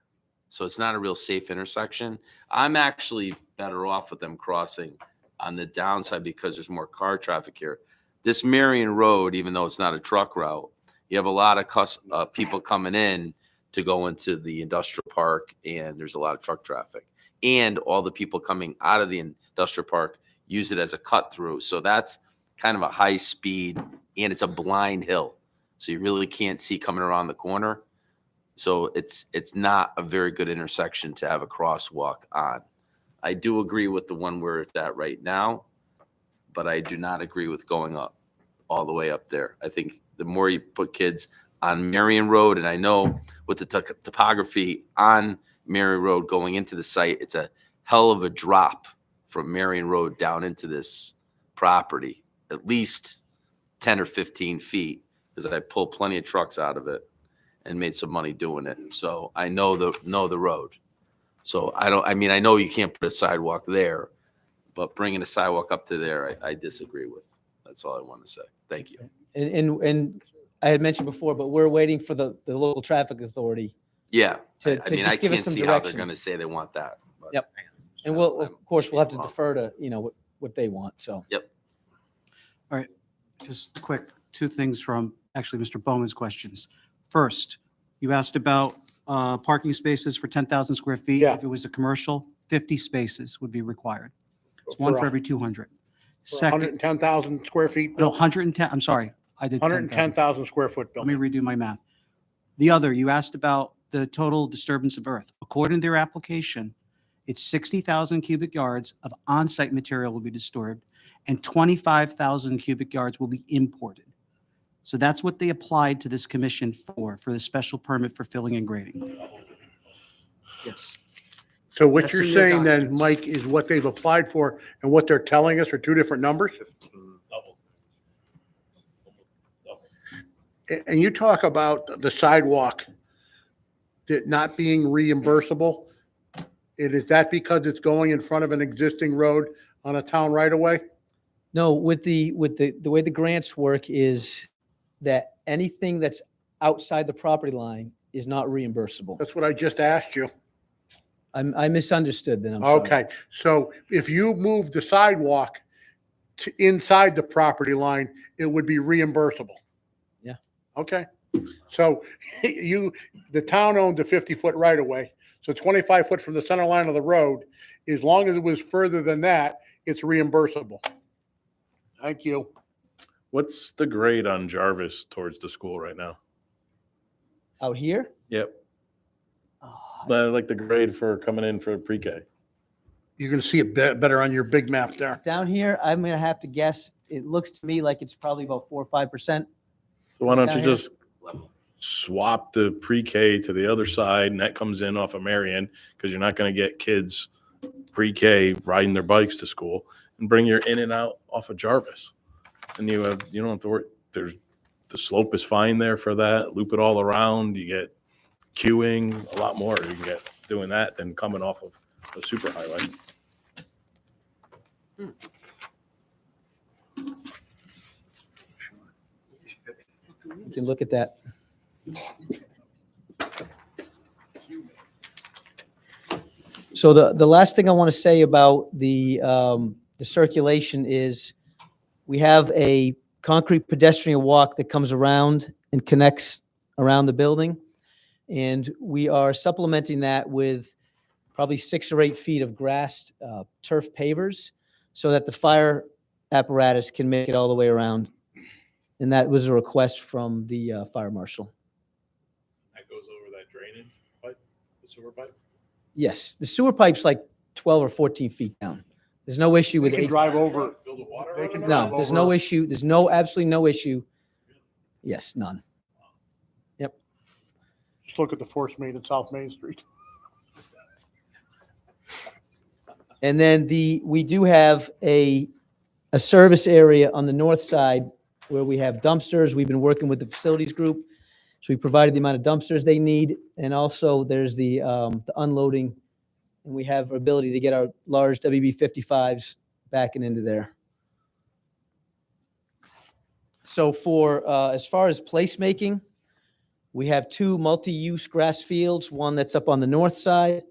K: So it's not a real safe intersection. I'm actually better off with them crossing on the downside because there's more car traffic here. This Marion Road, even though it's not a truck route, you have a lot of people coming in to go into the industrial park, and there's a lot of truck traffic. And all the people coming out of the industrial park use it as a cut through. So that's kind of a high speed, and it's a blind hill. So you really can't see coming around the corner. So it's not a very good intersection to have a crosswalk on. I do agree with the one where it's at right now, but I do not agree with going up all the way up there. I think the more you put kids on Marion Road, and I know with the topography on Marion Road going into the site, it's a hell of a drop from Marion Road down into this property, at least 10 or 15 feet, because I pulled plenty of trucks out of it and made some money doing it. So I know the road. So I know you can't put a sidewalk there, but bringing a sidewalk up to there, I disagree with. That's all I want to say. Thank you.
G: And I had mentioned before, but we're waiting for the local traffic authority.
K: Yeah.
G: To
K: I mean,
G: just
K: I
G: give us
K: can't
G: some
K: see how they're
G: direction.
K: going to say they want that. But
G: Yep. And of course, we'll have to defer to, what they want, so.
I: Just quick, two things from actually Mr. Bowman's questions. First, you asked about parking spaces for 10,000 square feet.
H: Yeah.
I: If it was a commercial, 50 spaces would be required. It's one for every 200. Second,
H: 110,000 square feet.
I: no, 110, I'm sorry, I did 10,000.
H: 110,000 square foot
I: Let me
H: building.
I: redo my math. The other, you asked about the total disturbance of earth. According to their application, it's 60,000 cubic yards of on-site material will be disturbed and 25,000 cubic yards will be imported. So that's what they applied to this commission for the special permit for filling and grading. Yes.
H: So what
I: That's
H: you're
I: in their
H: saying then,
I: documents.
H: Mike, is what they've applied for and what they're telling us are two different numbers? And you talk about the sidewalk that not being reimbursable. Is that because it's going in front of an existing road on a town right away?
G: No, with the way the grants work is that anything that's outside the property line is not reimbursable.
H: That's what I just asked you.
G: I misunderstood then, I'm sorry.
H: Okay, so if you move the sidewalk to inside the property line, it would be reimbursable?
G: Yeah.
H: Okay, so the town owned the 50-foot right of way, so 25 foot from the center line of the road, as long as it was further than that, it's reimbursable. Thank you.
E: What's the grade on Jarvis towards the school right now?
G: Out here?
E: Yep.
G: Oh,
E: Like the grade for coming in for pre-K.
H: You're gonna see it better on your big map there.
G: down here, I'm gonna have to guess, it looks to me like it's probably about 4 or 5%.
E: So why don't you
G: Down here?
E: just swap the pre-K to the other side and that comes in off of Marion, because you're not going to get kids pre-K riding their bikes to school, and bring your in and out off of Jarvis. And you don't have to worry. The slope is fine there for that. Loop it all around. You get queuing, a lot more you can get doing that than coming off of the superhighway.
G: You can look at that. So the last thing I want to say about the circulation is we have a concrete pedestrian walk that comes around and connects around the building. And we are supplementing that with probably 6 or 8 feet of grass turf pavers so that the fire apparatus can make it all the way around. And that was a request from the fire marshal.
E: That goes over that drainage pipe, the sewer pipe?
G: Yes, the sewer pipe's like 12 or 14 feet down. There's no issue with
H: They can
G: it.
H: drive over.
E: Fill the water
H: They
E: out
H: can
E: of it?
G: No,
H: drive
G: there's
H: over.
G: no issue. There's absolutely no issue. Yes, none.
H: Just look at the force main in South Main Street.
G: And then we do have a service area on the north side where we have dumpsters. We've been working with the facilities group. So we provided the amount of dumpsters they need. And also there's the unloading. And we have ability to get our large WB-55s backing into there. So for, as far as placemaking, we have 2 multi-use grass fields, one that's up on the north side,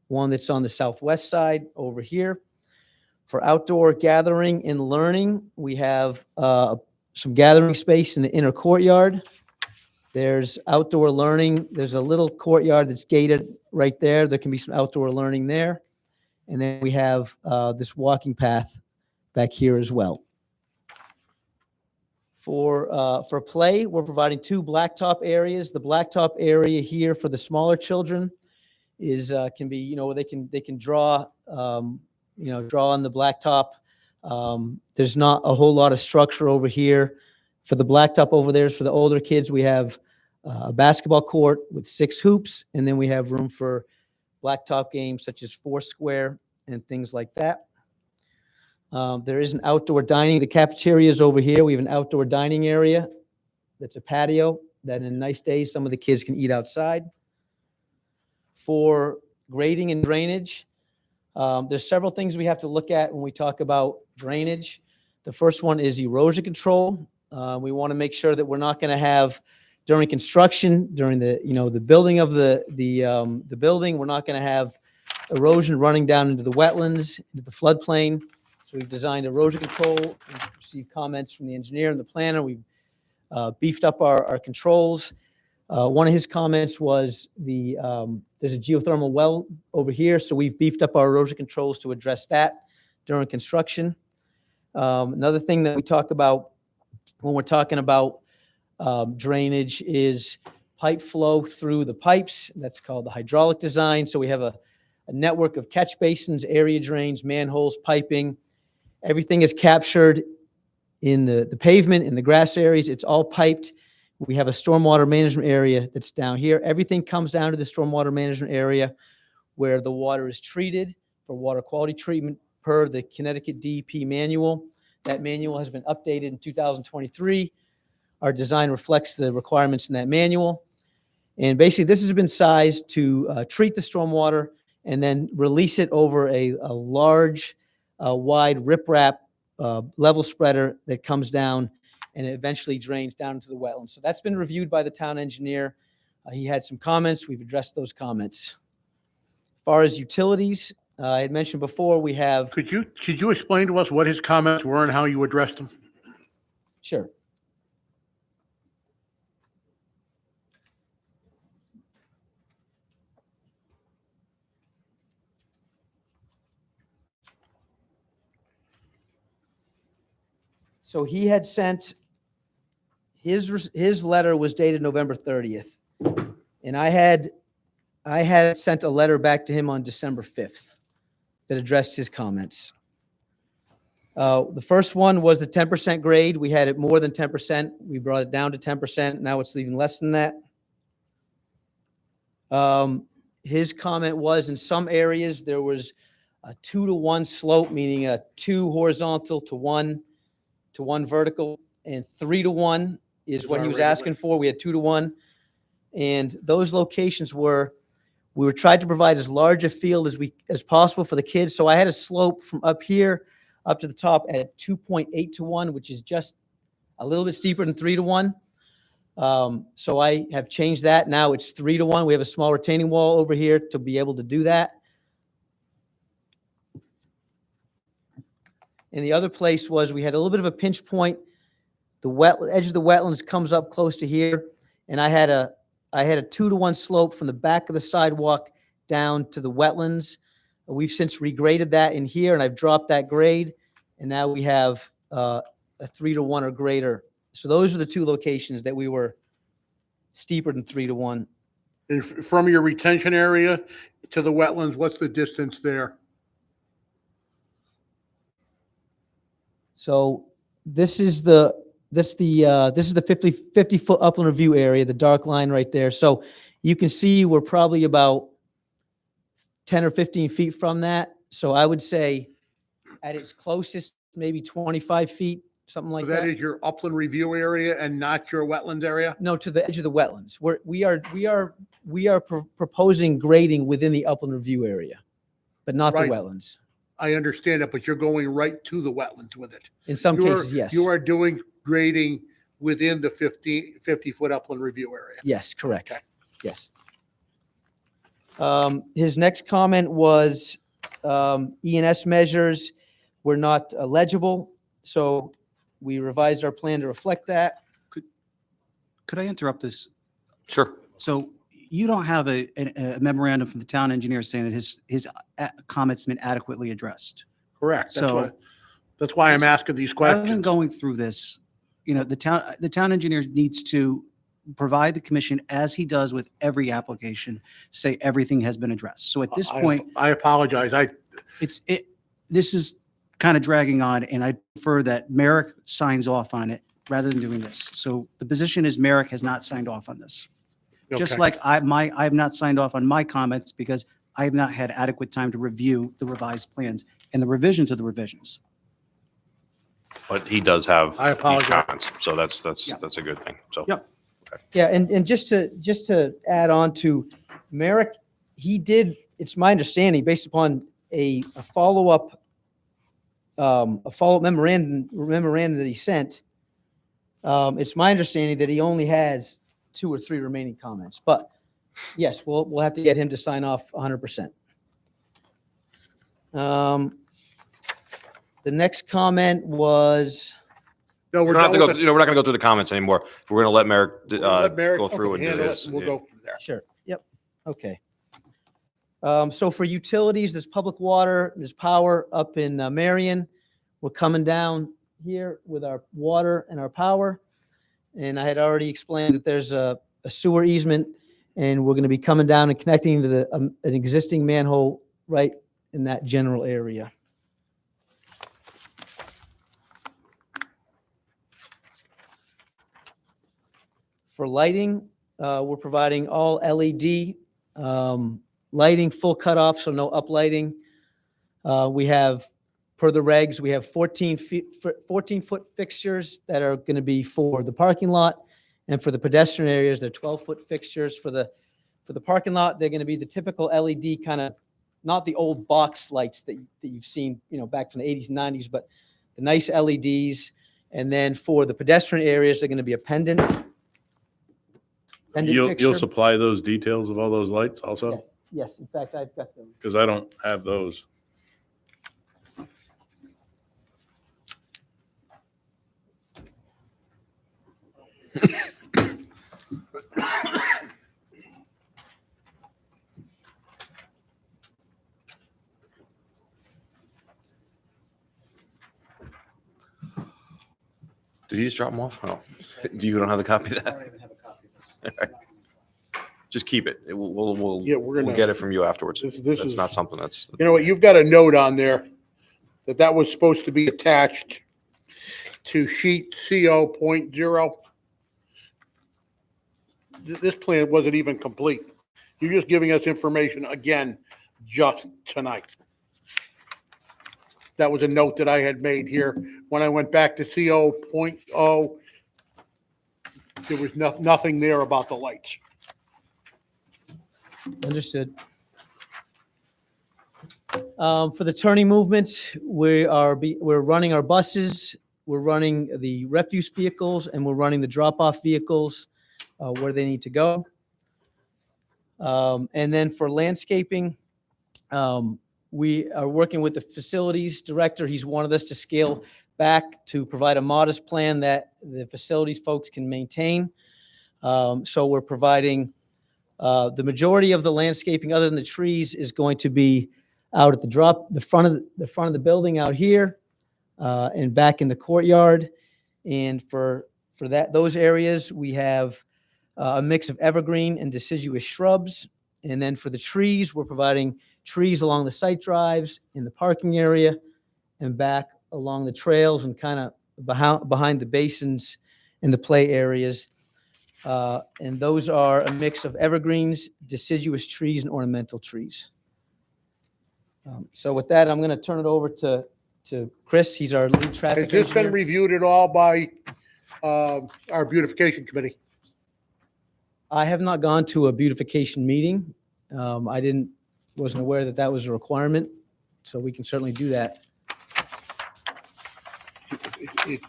G: one that's on the southwest side over here. For outdoor gathering and learning, we have some gathering space in the inner courtyard. There's outdoor learning. There's a little courtyard that's gated right there. There can be some outdoor learning there. And then we have this walking path back here as well. For play, we're providing 2 blacktop areas. The blacktop area here for the smaller children is can be, where they can draw, draw on the blacktop. There's not a whole lot of structure over here. For the blacktop over there is for the older kids. We have a basketball court with 6 hoops, and then we have room for blacktop games such as Foursquare and things like that. There is an outdoor dining. The cafeteria is over here. We have an outdoor dining area that's a patio that in nice days, some of the kids can eat outside. For grading and drainage, there's several things we have to look at when we talk about drainage. The first one is erosion control. We want to make sure that we're not going to have during construction, during the building of the building, we're not going to have erosion running down into the wetlands, into the floodplain. So we've designed erosion control and received comments from the engineer and the planner. We've beefed up our controls. One of his comments was there's a geothermal well over here, so we've beefed up our erosion controls to address that during construction. Another thing that we talk about when we're talking about drainage is pipe flow through the pipes. That's called the hydraulic design. So we have a network of catch basins, area drains, manholes, piping. Everything is captured in the pavement, in the grass areas. It's all piped. We have a stormwater management area that's down here. Everything comes down to the stormwater management area where the water is treated for water quality treatment per the Connecticut DEP manual. That manual has been updated in 2023. Our design reflects the requirements in that manual. And basically, this has been sized to treat the stormwater and then release it over a large a wide riprap level spreader that comes down and it eventually drains down into the wetlands. So that's been reviewed by the town engineer. He had some comments. We've addressed those comments. As far as utilities, I had mentioned before, we have,
H: Could you explain to us what his comments were and how you addressed them?
G: sure. So he had sent, his letter was dated November 30th. And I had sent a letter back to him on December 5th that addressed his comments. The first one was the 10% grade. We had it more than 10%. We brought it down to 10%. Now it's even less than that. His comment was in some areas there was a 2-to-1 slope, meaning a 2 horizontal to 1 vertical, and 3-to-1 is what he was asking for. We had 2-to-1. And those locations were, we were trying to provide as large a field as possible for the kids. So I had a slope from up here up to the top at 2.8-to-1, which is just a little bit steeper than 3-to-1. So I have changed that. Now it's 3-to-1. We have a small retaining wall over here to be able to do that. And the other place was we had a little bit of a pinch point. The edge of the wetlands comes up close to here, and I had a 2-to-1 slope from the back of the sidewalk down to the wetlands. We've since regraded that in here, and I've dropped that grade, and now we have a 3-to-1 or greater. So those are the two locations that we were steeper than 3-to-1.
H: And from your retention area to the wetlands, what's the distance there?
G: So this is the 50-foot upland review area, the dark line right there. So you can see we're probably about 10 or 15 feet from that. So I would say at its closest, maybe 25 feet, something like
H: That
G: that.
H: is your upland review area and not your wetland area?
G: No, to the edge of the wetlands. We are proposing grading within the upland review area, but not the
H: Right.
G: wetlands.
H: I understand that, but you're going right to the wetlands with it.
G: In some
H: You are-
G: cases, yes.
H: You are doing grading within the 50-foot upland review area.
G: Yes, correct.
H: Okay.
G: Yes. His next comment was E&S measures were not legible, so we revised our plan to reflect that.
I: Could I interrupt this?
D: Sure.
I: So you don't have a memorandum from the town engineer saying that his comments been adequately addressed.
H: Correct.
I: So-
H: That's why I'm asking these
I: Rather than
H: questions.
I: going through this, the town engineer needs to provide the commission, as he does with every application, say everything has been addressed. So at this point,
H: I apologize.
I: this is kind of dragging on, and I prefer that Merrick signs off on it rather than doing this. So the position is Merrick has not signed off on this. Just
H: Okay.
I: like I have not signed off on my comments because I have not had adequate time to review the revised plans and the revisions of the revisions.
D: But he does have
H: I
D: these
H: apologize.
D: comments, so that's
I: Yeah.
D: a good thing. So.
I: Yep.
G: Yeah, and just to add on to Merrick, he did, it's my understanding, based upon a follow-up memorandum that he sent, it's my understanding that he only has 2 or 3 remaining comments. But yes, we'll have to get him to sign off 100%. The next comment was,
H: No,
D: We're
H: we're
D: not
H: done
D: going
H: with
D: to go, we're not going to go through the comments anymore. We're going to let Merrick
H: Let Merrick-
D: go through
H: okay,
D: and do
H: handle it,
D: his.
H: and We'll go from there.
G: sure, yep, okay. So for utilities, there's public water, there's power up in Marion. We're coming down here with our water and our power. And I had already explained that there's a sewer easement, and we're going to be coming down and connecting to an existing manhole right in that general area. For lighting, we're providing all LED lighting, full cutoff, so no uplighting. We have, per the regs, we have 14-foot fixtures that are going to be for the parking lot, and for the pedestrian areas, they're 12-foot fixtures. For the parking lot, they're going to be the typical LED kind of not the old box lights that you've seen, back from the 80s and 90s, but the nice LEDs. And then for the pedestrian areas, they're going to be a pendant
E: You'll
G: fixture.
E: supply those details of all those lights also?
G: Yes, in fact, I've got them.
E: Because I don't have those.
D: Did you just drop them off? Oh, you don't have the copy of that? Just keep it. We'll
H: Yeah, we're
D: we'll
H: gonna.
D: get it from you afterwards.
H: This
D: That's
H: is-
D: not something that's,
H: You know what, you've got a note on there that was supposed to be attached to sheet CO.0. This plan wasn't even complete. You're just giving us information again, just tonight. That was a note that I had made here. When I went back to CO.0, there was nothing there about the lights.
G: Understood. For the turning movements, we're running our buses, we're running the refuse vehicles, and we're running the drop-off vehicles where they need to go. And then for landscaping, we are working with the facilities director. He's wanted us to scale back to provide a modest plan that the facilities folks can maintain. So we're providing the majority of the landscaping, other than the trees, is going to be out at the front of the building out here, and back in the courtyard. And for those areas, we have a mix of evergreen and deciduous shrubs. And then for the trees, we're providing trees along the site drives, in the parking area, and back along the trails, and kind of behind the basins and the play areas. And those are a mix of evergreens, deciduous trees, and ornamental trees. So with that, I'm going to turn it over to Chris. He's our lead
H: Has
G: traffic
H: this been
G: engineer.
H: reviewed at all by our beautification committee?
G: I have not gone to a beautification meeting. I wasn't aware that that was a requirement, so we can certainly do that.
H: They have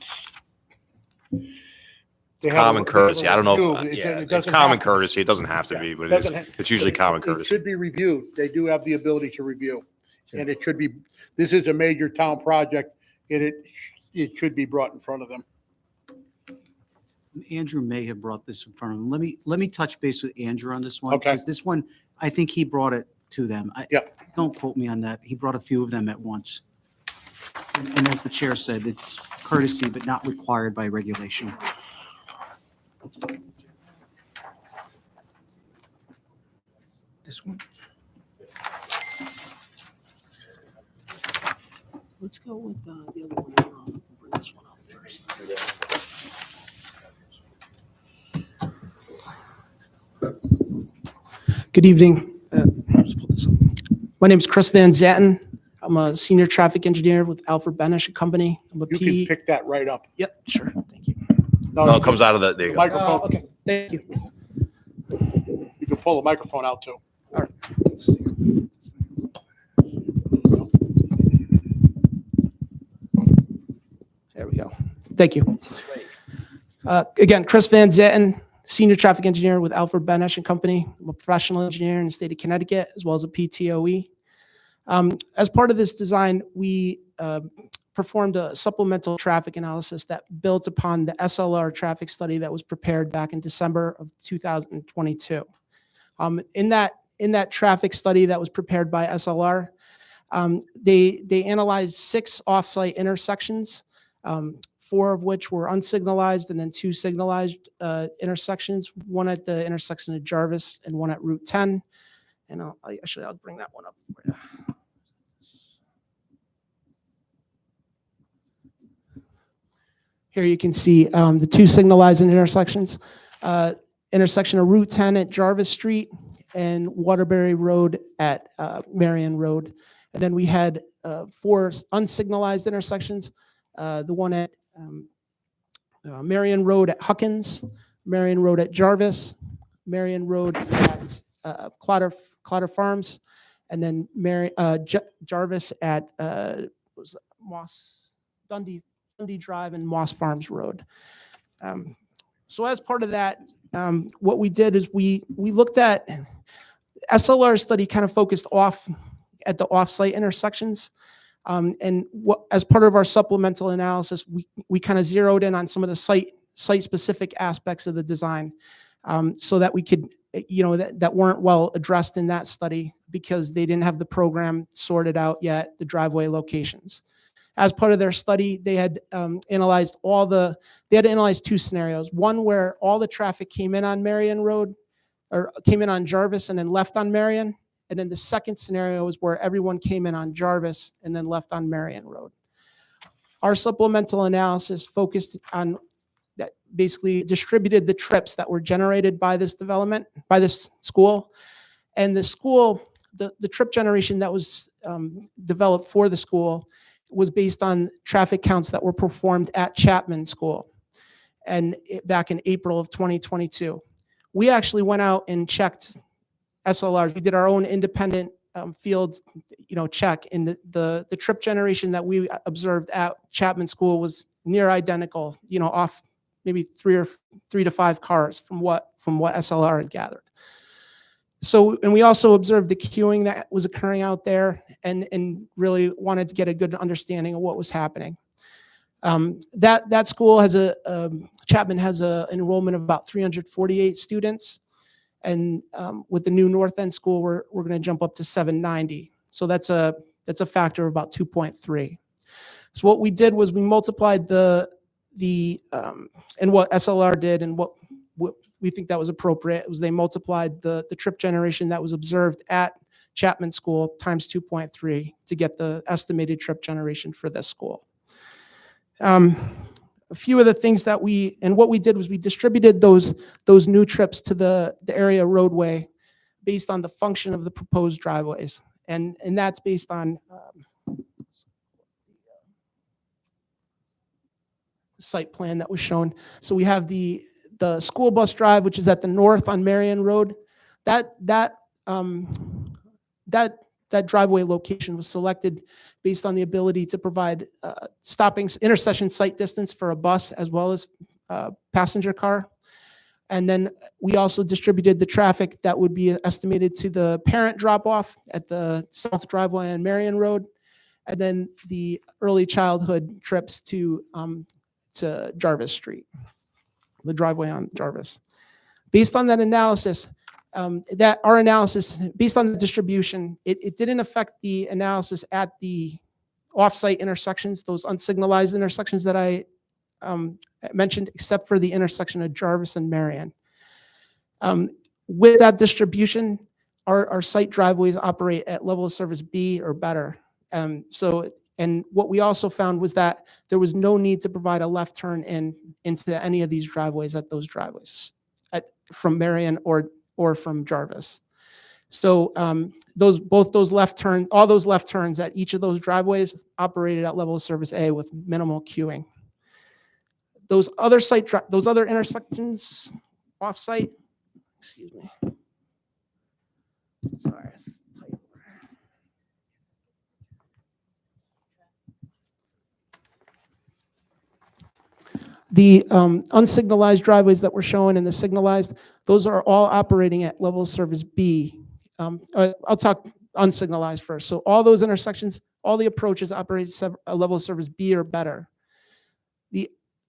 D: common
H: they have a
D: courtesy. I don't know.
H: review.
D: Yeah,
H: It
D: it's
H: doesn't
D: common
H: have to-
D: courtesy. It doesn't have to
H: Yeah,
D: be, but
H: doesn't have-
D: it's usually common
H: It
D: courtesy.
H: should be reviewed. They do have the ability to review. And it should be, this is a major town project, and it should be brought in front of them.
I: Andrew may have brought this in front of him. Let me touch base with Andrew on this one.
H: Okay.
I: Because this one, I think he brought it to them.
H: Yep.
I: Don't quote me on that. He brought a few of them at once. And as the chair said, it's courtesy, but not required by regulation. This one? Let's go with the other one. Bring this one up first.
L: Good evening. Just pull this up. My name is Chris Van Zatten. I'm a senior traffic engineer with Alfred Benish and Company. I'm a
H: You
L: P.
H: can pick that right up.
L: Yep, sure. Thank you.
D: No, it comes out of there you go.
H: Microphone,
L: Okay, thank you.
H: you can pull the microphone out too.
L: Let's see. There we go. Thank you. Again, Chris Van Zatten, senior traffic engineer with Alfred Benish and Company. I'm a professional engineer in the state of Connecticut, as well as a PTOE. As part of this design, we performed a supplemental traffic analysis that built upon the SLR traffic study that was prepared back in December of 2022. In that traffic study that was prepared by SLR, they analyzed 6 off-site intersections, 4 of which were unsignalized, and then 2 signalized intersections, one at the intersection of Jarvis and one at Route 10. And I'll bring that one up for you. Here you can see the 2 signalized intersections, intersection of Route 10 at Jarvis Street and Waterbury Road at Marion Road. And then we had 4 unsignalized intersections, the one at Marion Road at Huckins, Marion Road at Jarvis, Marion Road at Clotter Farms, and then Jarvis at was it Dundee Drive and Moss Farms Road. So as part of that, what we did is we looked at SLR study kind of focused at the off-site intersections. And as part of our supplemental analysis, we kind of zeroed in on some of the site-specific aspects of the design, so that we could, that weren't well addressed in that study because they didn't have the program sorted out yet, the driveway locations. As part of their study, they had analyzed two scenarios. One where all the traffic came in on Marion Road, or came in on Jarvis and then left on Marion. And then the second scenario is where everyone came in on Jarvis and then left on Marion Road. Our supplemental analysis focused on that, basically distributed the trips that were generated by this development, by this school. And the school, the trip generation that was developed for the school was based on traffic counts that were performed at Chapman School and back in April of 2022. We actually went out and checked SLRs. We did our own independent field, check, and the trip generation that we observed at Chapman School was near identical, off maybe three to five cars from what SLR had gathered. So, and we also observed the queuing that was occurring out there, and really wanted to get a good understanding of what was happening. That school has Chapman has an enrollment of about 348 students. And with the new North End School, we're going to jump up to 790. So that's a factor of about 2.3. So what we did was we multiplied and what SLR did and what we think that was appropriate was they multiplied the trip generation that was observed at Chapman School times 2.3 to get the estimated trip generation for this school. A few of the things that what we did was we distributed those new trips to the area roadway based on the function of the proposed driveways. And that's based on the site plan that was shown. So we have the school bus drive, which is at the north on Marion Road. That driveway location was selected based on the ability to provide intersection site distance for a bus as well as passenger car. And then we also distributed the traffic that would be estimated to the parent drop-off at the south driveway on Marion Road, and then the early childhood trips to Jarvis Street, the driveway on Jarvis. Based on that analysis, our analysis, based on the distribution, it didn't affect the analysis at the off-site intersections, those unsignalized intersections that I mentioned, except for the intersection of Jarvis and Marion. With that distribution, our site driveways operate at level of service B or better. And what we also found was that there was no need to provide a left turn into any of these driveways at those driveways from Marion or from Jarvis. So all those left turns at each of those driveways operated at level of service A with minimal queuing. Those other intersections off-site, excuse me. Sorry. It's tight. The unsignalized driveways that we're showing and the signalized, those are all operating at level of service B. I'll talk unsignalized first. So all those intersections, all the approaches operate at a level of service B or better.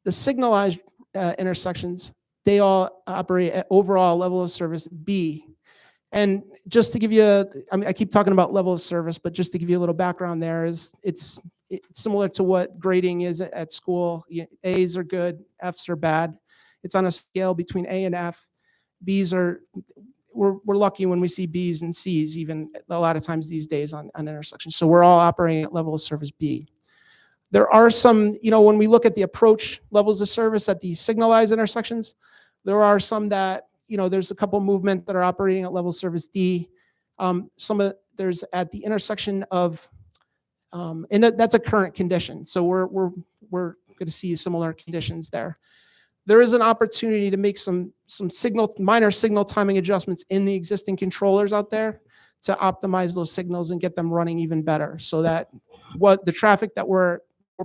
L: The signalized intersections, they all operate at overall level of service B. And just to give you, I keep talking about level of service, but just to give you a little background there is it's similar to what grading is at school. A's are good, F's are bad. It's on a scale between A and F. B's are, we're lucky when we see B's and C's even a lot of times these days on intersections. So we're all operating at level of service B. There are some, when we look at the approach levels of service at the signalized intersections, there are some that, there's a couple movement that are operating at level of service D. There's at the intersection of, and that's a current condition. So we're going to see similar conditions there. There is an opportunity to make some minor signal timing adjustments in the existing controllers out there to optimize those signals and get them running even better so that what the traffic that we're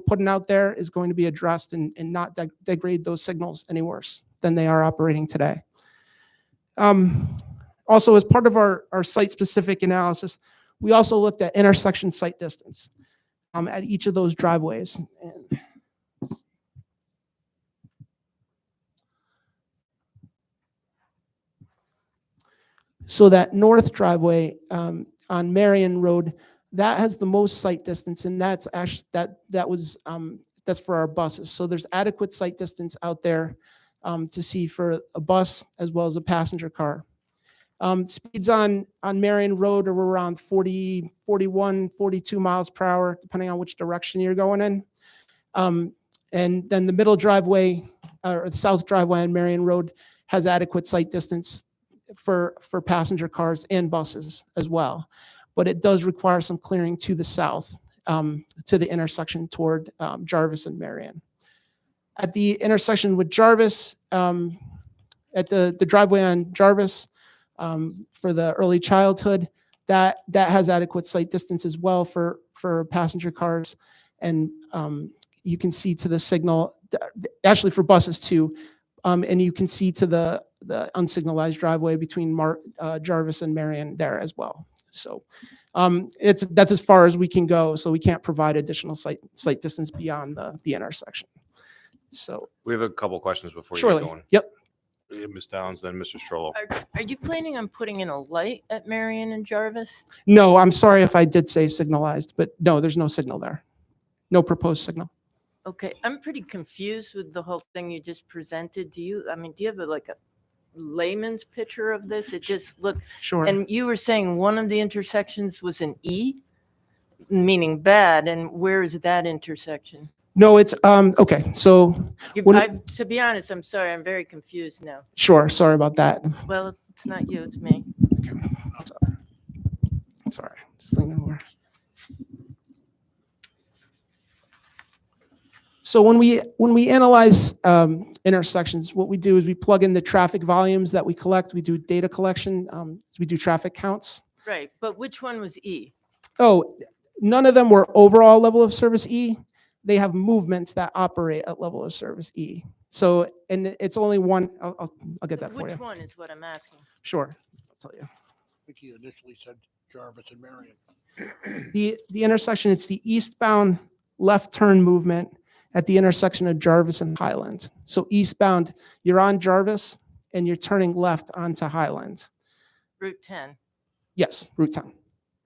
L: putting out there is going to be addressed and not degrade those signals any worse than they are operating today. Also, as part of our site-specific analysis, we also looked at intersection site distance at each of those driveways. So that north driveway on Marion Road, that has the most site distance, and that's actually that's for our buses. So there's adequate site distance out there to see for a bus as well as a passenger car. Speeds on Marion Road are around 40, 41, 42 miles per hour, depending on which direction you're going in. And then the middle driveway or the south driveway on Marion Road has adequate site distance for passenger cars and buses as well. But it does require some clearing to the south, to the intersection toward Jarvis and Marion. At the intersection with Jarvis, at the driveway on Jarvis, for the early childhood, that has adequate site distance as well for passenger cars. And you can see to the signal, actually for buses too, and you can see to the unsignalized driveway between Jarvis and Marion there as well. So that's as far as we can go. So we can't provide additional site distance beyond the intersection. So
D: We have a couple questions before you
L: surely,
D: get going.
L: yep.
D: Ms. Downs, then Mr. Strollo.
B: Are you planning on putting in a light at Marion and Jarvis?
L: No, I'm sorry if I did say signalized, but no, there's no signal there. No proposed signal.
B: Okay, I'm pretty confused with the whole thing you just presented. Do you have a layman's picture of this? It just looked,
L: Sure.
B: and you were saying one of the intersections was an E, meaning bad, and where is that intersection?
L: No, it's, okay, so,
B: To be honest, I'm sorry, I'm very confused now.
L: sure, sorry about that.
B: Well, it's not you, it's me.
L: Sorry, just thinking more. So when we analyze intersections, what we do is we plug in the traffic volumes that we collect. We do data collection. We do traffic counts.
B: Right, but which one was E?
L: Oh, none of them were overall level of service E. They have movements that operate at level of service E. So, and it's only one. I'll get that for
B: Which
L: you.
B: one is what I'm asking?
L: Sure, I'll tell you.
H: I think he initially said Jarvis and Marion.
L: The intersection, it's the eastbound left turn movement at the intersection of Jarvis and Highland. So eastbound, you're on Jarvis and you're turning left onto Highland.
B: Route 10.
L: Yes, Route 10.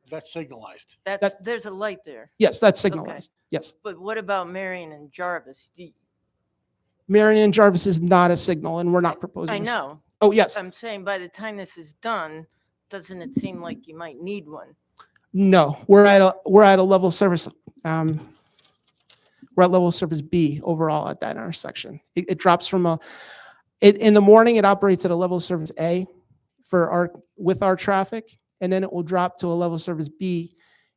H: That's signalized.
B: There's a light there.
L: Yes, that's signalized. Yes.
B: But what about Marion and Jarvis?
L: Marion and Jarvis is not a signal and we're not proposing.
B: I
L: this.
B: know.
L: Oh, yes.
B: I'm saying by the time this is done, doesn't it seem like you might need one?
L: No, we're at a level of service. We're at level of service B overall at that intersection. It drops from in the morning, it operates at a level of service A with our traffic, and then it will drop to a level of service B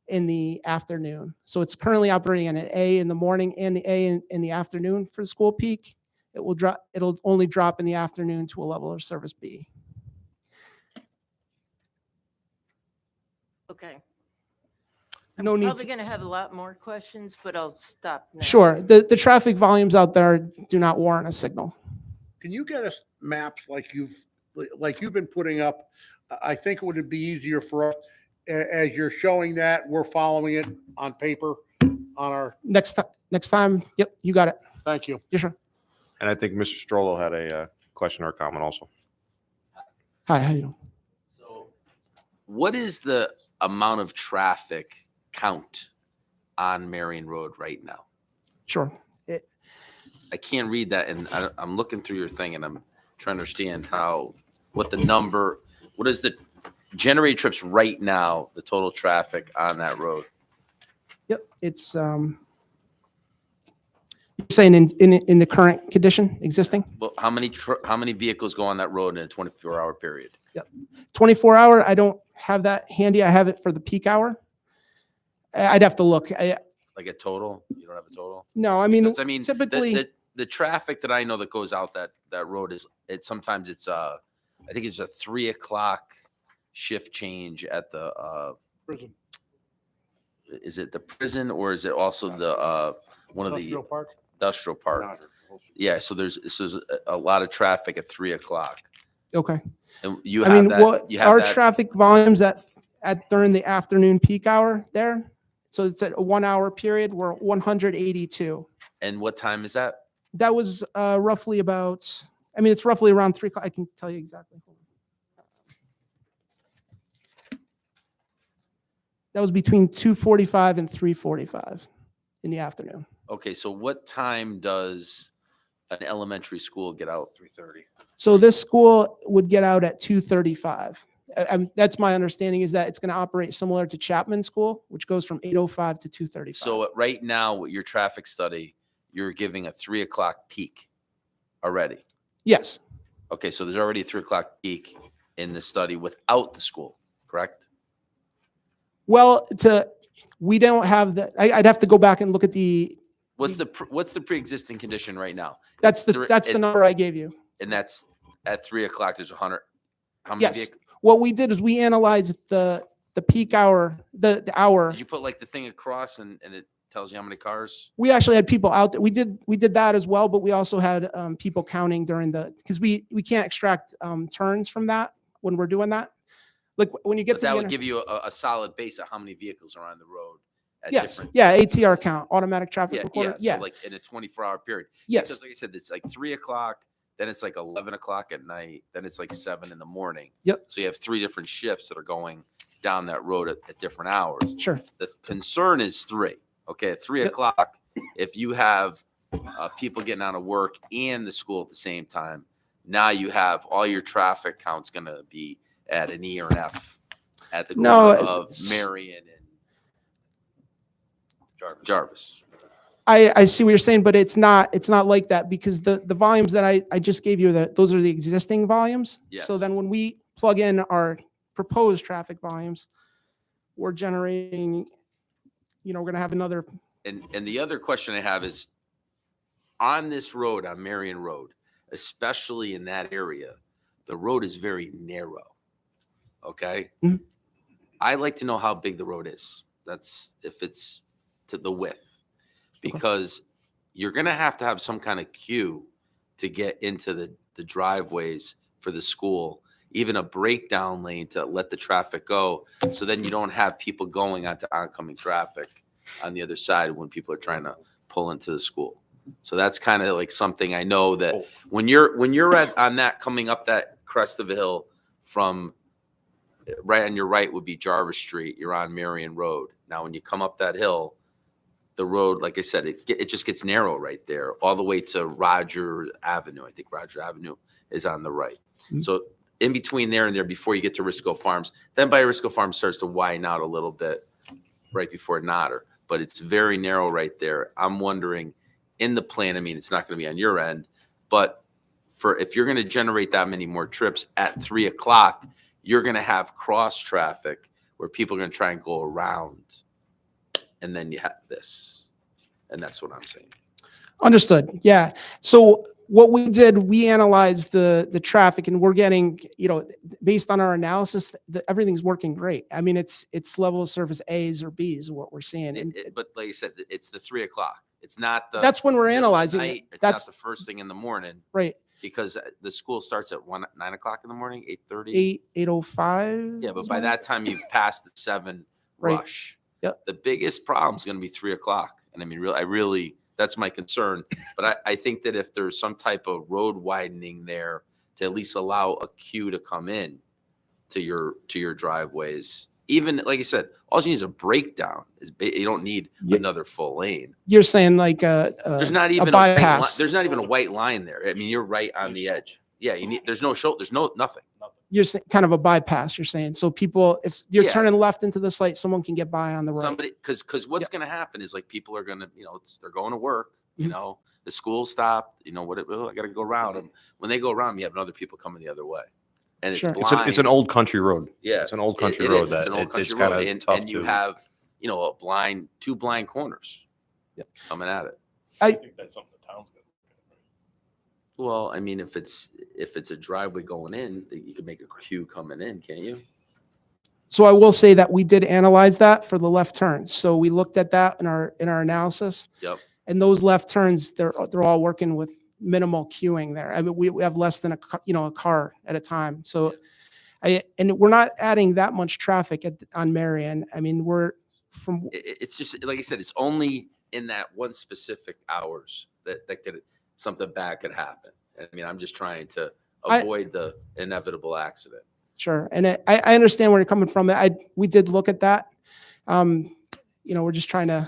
L: in the afternoon. So it's currently operating at an A in the morning and the A in the afternoon for the school peak. It'll only drop in the afternoon to a level of service B.
B: Okay.
L: No
B: I'm
L: need
B: probably
L: to-
B: going to have a lot more questions, but I'll stop now.
L: Sure, the traffic volumes out there do not warrant a signal.
H: Can you get us maps like you've been putting up? I think it would be easier for us, as you're showing that, we're following it on paper on our,
L: Next time, yep, you got it.
H: thank you.
L: Yeah, sure.
D: And I think Mr. Strollo had a question or comment also.
L: Hi, how you doing?
K: So what is the amount of traffic count on Marion Road right now?
L: Sure.
K: I can't read that, and I'm looking through your thing, and I'm trying to understand what is the generated trips right now, the total traffic on that road?
L: Yep, it's, you're saying in the current condition, existing?
K: Well, how many vehicles go on that road in a 24-hour period?
L: 24 hour, I don't have that handy. I have it for the peak hour. I'd have to look.
K: Like a total? You don't have a total?
L: No, I mean,
K: Because, I mean,
L: typically,
K: the traffic that I know that goes out that road sometimes it's I think it's a 3 o'clock shift change at the,
H: Prison.
K: is it the prison or is it also the, one of the
H: Industrial Park.
K: industrial park? Yeah, so there's a lot of traffic at 3 o'clock.
L: Okay.
K: And you
L: I
K: have
L: mean,
K: that,
L: what
K: you have
L: our
K: that,
L: traffic volumes at during the afternoon peak hour there? So it's at a 1 hour period, we're 182.
K: and what time is that?
L: That was roughly about, I mean, it's roughly around 3 o'clock. I can tell you exactly. That was between 2:45 and 3:45 in the afternoon.
K: Okay, so what time does an elementary school get out?
C: 3:30.
L: So this school would get out at 2:35. That's my understanding, is that it's going to operate similar to Chapman School, which goes from 8:05 to 2:35.
K: So right now, with your traffic study, you're giving a 3 o'clock peak already.
L: Yes,
K: Okay, so there's already a 3 o'clock peak in the study without the school, correct?
L: well, we don't have I'd have to go back and look at
K: What's the pre-existing condition right now?
L: that's
K: It's
L: the number I gave you.
K: And that's at 3 o'clock. There's 100. How many
L: Yes.
K: vehicles?
L: What we did is we analyzed the peak hour, the hour.
K: Did you put like the thing across and it tells you how many cars?
L: We actually had people out there. We did that as well, but we also had people counting during because we can't extract turns from that when we're doing that. Like when you get
K: But
L: to
K: that
L: the
K: would give you a solid base of how many vehicles are on the road at
L: yes,
K: different.
L: yeah, ATR count, automatic traffic
K: Yeah,
L: recorder.
K: yeah.
L: Yeah,
K: So like in a 24-hour period.
L: yes,
K: Because like I said, it's like 3 o'clock, then it's like 11 o'clock at night, then it's like 7 in the morning.
L: Yep.
K: So you have 3 different shifts that are going down that road at different hours.
L: sure.
K: The concern is 3. Okay, at 3
L: Yep.
K: o'clock, if you have people getting out of work and the school at the same time, now you have all your traffic counts going to be at an E or an F at the
L: No,
K: corner of Marion and Jarvis.
L: I see what you're saying, but it's not like that, because the volumes that I just gave you, those are the existing volumes. So
K: Yes.
L: then when we plug in our proposed traffic volumes, we're generating, we're going to have another.
K: And the other question I have is, on this road, on Marion Road, especially in that area, the road is very narrow. Okay?
L: Mhm.
K: I like to know how big the road is. That's if it's to the width, because you're going to have some kind of queue to get into the driveways for the school, even a breakdown lane to let the traffic go. So then you don't have people going onto oncoming traffic on the other side when people are trying to pull into the school. So that's kind of like something I know that when you're on that, coming up that crest of a hill from right on your right would be Jarvis Street. You're on Marion Road. Now, when you come up that hill, the road, like I said, it just gets narrow right there, all the way to Roger Avenue. I think Roger Avenue is on the right.
L: Mhm.
K: So in between there and there, before you get to Risco Farms, then by Risco Farms starts to widen out a little bit right before Nodder, but it's very narrow right there. I'm wondering, in the plan, I mean, it's not going to be on your end, but if you're going to generate that many more trips at 3 o'clock, you're going to have cross traffic where people are going to try and go around, and then you have this, and that's what I'm saying.
L: Understood. Yeah. So what we did, we analyzed the traffic, and we're getting, based on our analysis, everything's working great. I mean, it's level of service A's or B's, what we're seeing. And
K: But like I said, it's the 3 o'clock. It's not the.
L: that's when we're
K: middle of the
L: analyzing
K: night.
L: it.
K: It's
L: That's
K: not the first thing in the morning,
L: right.
K: because the school starts at 9 o'clock in the morning, 8:30.
L: 8:05.
K: Yeah, but by that time you've passed the 7
L: Right.
K: rush.
L: Yep.
K: The biggest problem is going to be 3 o'clock. And I mean, I really, that's my concern. But I think that if there's some type of road widening there to at least allow a queue to come in to your driveways, even like I said, all you need is a breakdown. You don't need
L: Yeah.
K: another full lane.
L: You're saying like
K: There's not even
L: a
K: a white line,
L: bypass.
K: there's not even a white line there. I mean, you're right on the edge. Yeah, there's no shoulder, there's nothing.
L: You're saying kind of a bypass. You're saying, so people, if you're
K: Yeah.
L: turning left into the site, someone can get by on the right.
K: Somebody, because what's
L: Yep.
K: going to happen is like people are going to, they're going to work,
L: Mhm.
K: the school stopped, I got to go around them. When they go around, you have other people coming the other way. And it's
L: Sure.
K: blind.
D: It's an old country road.
K: Yeah.
D: It's an old
K: It-
D: country
K: it
D: road
K: is. It's an old country
D: it's
K: road.
D: kind of
K: And,
D: tough
K: and you
D: to.
K: have, two blind corners
L: Yep.
K: coming at it.
A: I think that's something the town's gonna look at.
K: Well, I mean, if it's a driveway going in, you can make a queue coming in, can't you?
L: So I will say that we did analyze that for the left turns. So we looked at that in our analysis.
K: Yep.
L: And those left turns, they're all working with minimal queuing there. I mean, we have less than a car at a time. So and we're not adding that much traffic on Marion. I mean,
K: It's just, like I said, it's only in that one specific hours that something bad could happen. I mean, I'm just trying to avoid the inevitable accident.
L: Sure. And I understand where you're coming from. We did look at that. We're just trying to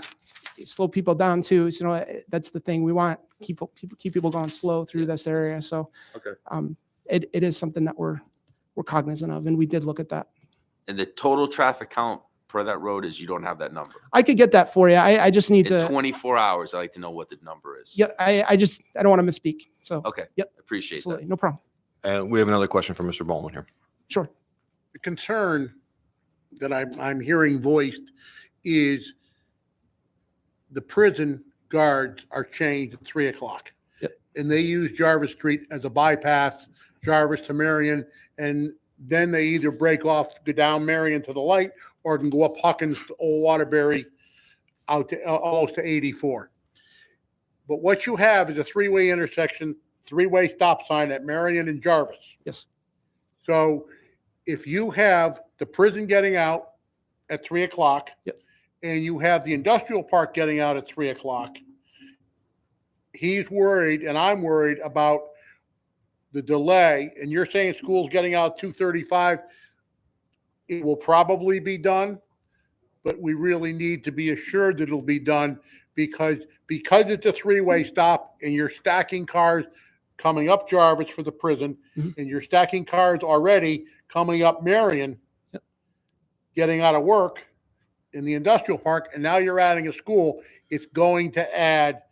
L: slow people down too. So, that's the thing. We want keep people going slow through this area. So,
K: Okay.
L: It is something that we're cognizant of, and we did look at that.
K: And the total traffic count per that road is, you don't have that number.
L: I could get that for you. I just need
K: In
L: to.
K: 24 hours, I'd like to know what the number is.
L: Yeah. I don't want to misspeak. So.
K: Okay.
L: Yep.
K: Appreciate
L: Absolutely.
K: that.
L: No problem.
D: We have another question from Mr. Bowman here.
L: Sure.
H: The concern that I'm hearing voiced is the prison guards are changed at 3:00.
L: Yep.
H: And they use Jarvis Street as a bypass, Jarvis to Marion, and then they either break off, go down Marion to the light, or can go up Huckins to Old Waterbury out to almost to 84. But what you have is a three-way intersection, three-way stop sign at Marion and Jarvis.
L: Yes.
H: So if you have the prison getting out at 3:00,
L: Yep.
H: and you have the industrial park getting out at 3:00, he's worried, and I'm worried about the delay. And you're saying school's getting out 2:35. It will probably be done, but we really need to be assured that it'll be done because it's a three-way stop and you're stacking cars coming up Jarvis for the prison,
L: Mhm.
H: and you're stacking cars already coming up Marion,
L: Yep.
H: getting out of work in the industrial park, and now you're adding a school. It's going to add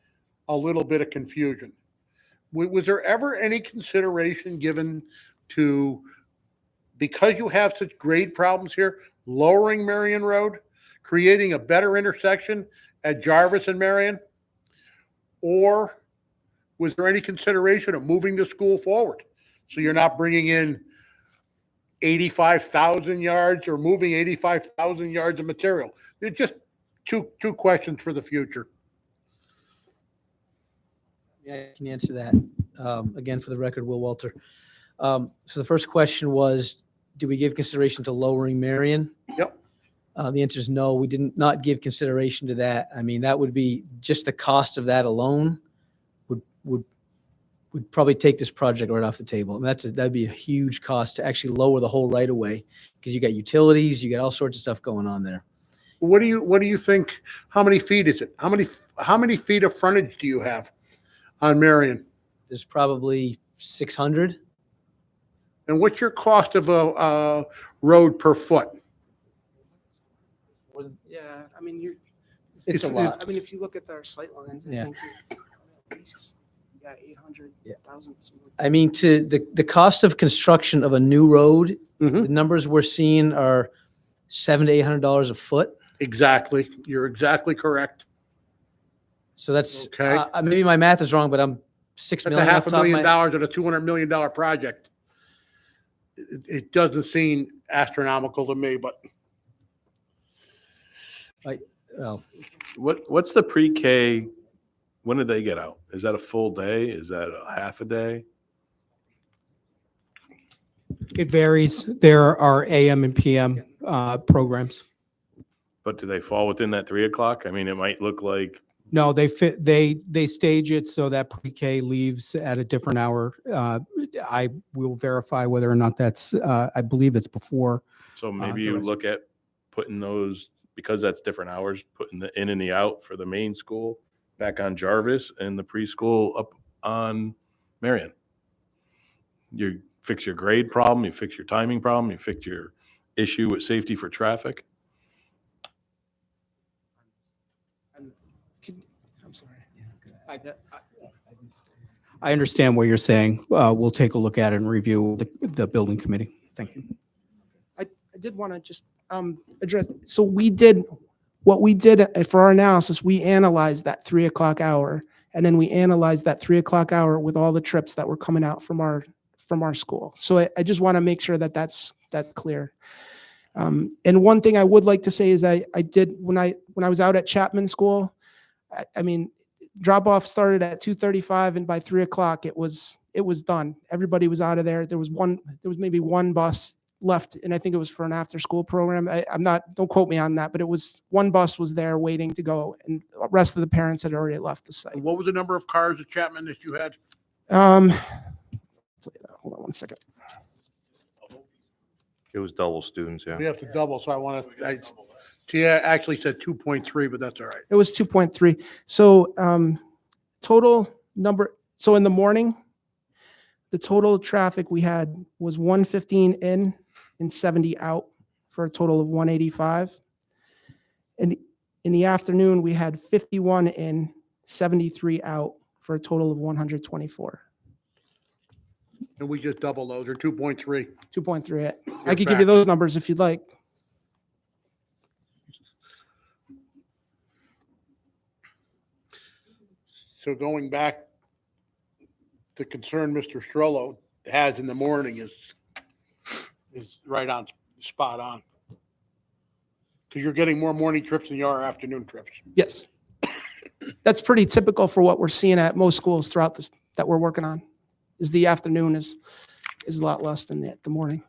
H: a little bit of confusion. Was there ever any consideration given to, because you have such grade problems here, lowering Marion Road, creating a better intersection at Jarvis and Marion? Or was there any consideration of moving the school forward? So you're not bringing in 85,000 yards or moving 85,000 yards of material. It's just two questions for the future.
G: Yeah, I can answer that. Again, for the record, Will Walter. So the first question was, do we give consideration to lowering Marion?
H: Yep.
G: The answer is no, we didn't not give consideration to that. I mean, that would be just the cost of that alone would probably take this project right off the table. I mean, that'd be a huge cost to actually lower the whole right of way, because you got utilities, you got all sorts of stuff going on there.
H: What do you think? How many feet is it? How many feet of frontage do you have on Marion?
G: There's probably 600.
H: And what's your cost of a road per foot?
L: Yeah. I mean,
G: It's a lot.
L: I mean, if you look at our sight lines, I
G: Yeah.
L: think at least 800,000.
G: I mean, to the cost of construction of a new road,
H: Mhm.
G: the numbers we're seeing are $700 to $800 a foot.
H: Exactly. You're exactly correct.
G: So that's,
H: Okay.
G: Maybe my math is wrong, but I'm 6
H: That's
G: million.
H: a
G: off
H: half
G: the
H: a
G: top of
H: million
G: my-
H: dollars at a $200 million project. It doesn't seem astronomical to me, but
G: Well,
E: What's the pre-K? When did they get out? Is that a full day? Is that a half a day?
F: It varies. There are AM and PM programs.
E: But do they fall within that 3:00? I mean, it might look like,
F: No, they stage it so that pre-K leaves at a different hour. I will verify whether or not that's, I believe it's before.
E: so maybe
F: the
E: you
F: rest-
E: look at putting those, because that's different hours, putting the in and the out for the main school back on Jarvis and the preschool up on Marion. You fix your grade problem, you fix your timing problem, you fix your issue with safety for traffic.
L: I'm sorry.
F: I understand what you're saying. We'll take a look at it and review the building committee. Thank you.
L: I did want to just address, so what we did for our analysis, we analyzed that 3:00 hour, and then we analyzed that 3:00 hour with all the trips that were coming out from our school. So I just want to make sure that that's clear. And one thing I would like to say is I did, when I was out at Chapman School, I mean, drop off started at 2:35 and by 3:00 it was done. Everybody was out of there. There was maybe one bus left, and I think it was for an after school program. I'm not, don't quote me on that, but it was one bus was there waiting to go, and the rest of the parents had already left the site.
H: And what was the number of cars at Chapman that you had?
L: Hold on one second.
D: It was double students, yeah.
H: We have to double, so I want to, Tia actually said 2.3, but that's all right.
L: It was 2.3. So total number, so in the morning, the total traffic we had was 115 in and 70 out for a total of 185. And in the afternoon, we had 51 in, 73 out for a total of 124.
H: And we just double those, or 2.3.
L: 2.3. I could give you those numbers if you'd like.
H: So going back, the concern Mr. Strollo has in the morning is right on, spot on. Because you're getting more morning trips than you are afternoon trips.
L: Yes. That's pretty typical for what we're seeing at most schools throughout this that we're working on. Is the afternoon is a lot less than the morning.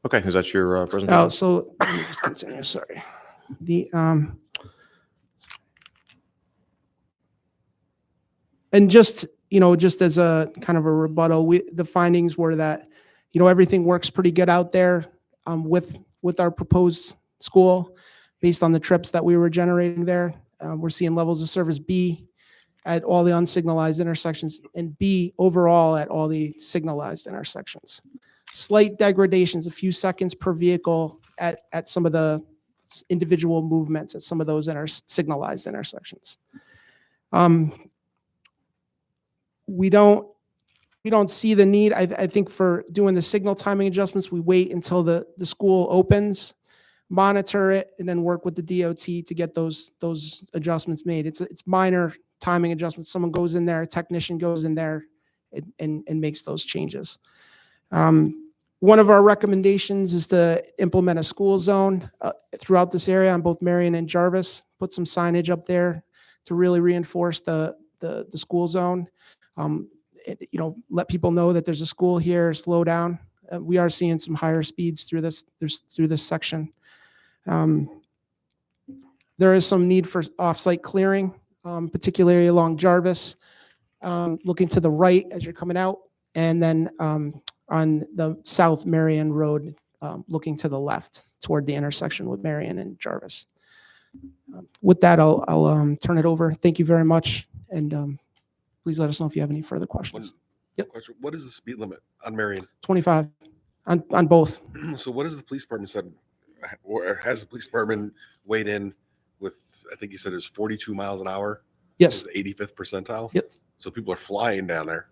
D: Okay, is that your
L: Oh,
D: presentation?
L: so let me just continue. Sorry. The and just just as a kind of a rebuttal, the findings were that everything works pretty good out there with our proposed school based on the trips that we were generating there. We're seeing levels of service B at all the unsignalized intersections and B overall at all the signalized intersections. Slight degradations, a few seconds per vehicle at some of the individual movements at some of those signalized intersections. We don't see the need. I think for doing the signal timing adjustments, we wait until the school opens, monitor it, and then work with the DOT to get those adjustments made. It's minor timing adjustments. Someone goes in there, a technician goes in there and makes those changes. One of our recommendations is to implement a school zone throughout this area on both Marion and Jarvis. Put some signage up there to really reinforce the school zone. Let people know that there's a school here. Slow down. We are seeing some higher speeds through this section. There is some need for off-site clearing, particularly along Jarvis, looking to the right as you're coming out, and then on the South Marion Road, looking to the left toward the intersection with Marion and Jarvis. With that, I'll turn it over. Thank you very much, and please let us know if you have any further questions.
C: Question. What is the speed limit on Marion?
L: 25 on both.
C: So what has the police department said? Or has the police department weighed in with, I think you said it was 42 miles an hour?
L: Yes.
C: The 85th percentile?
L: Yep.
C: So people are flying down there.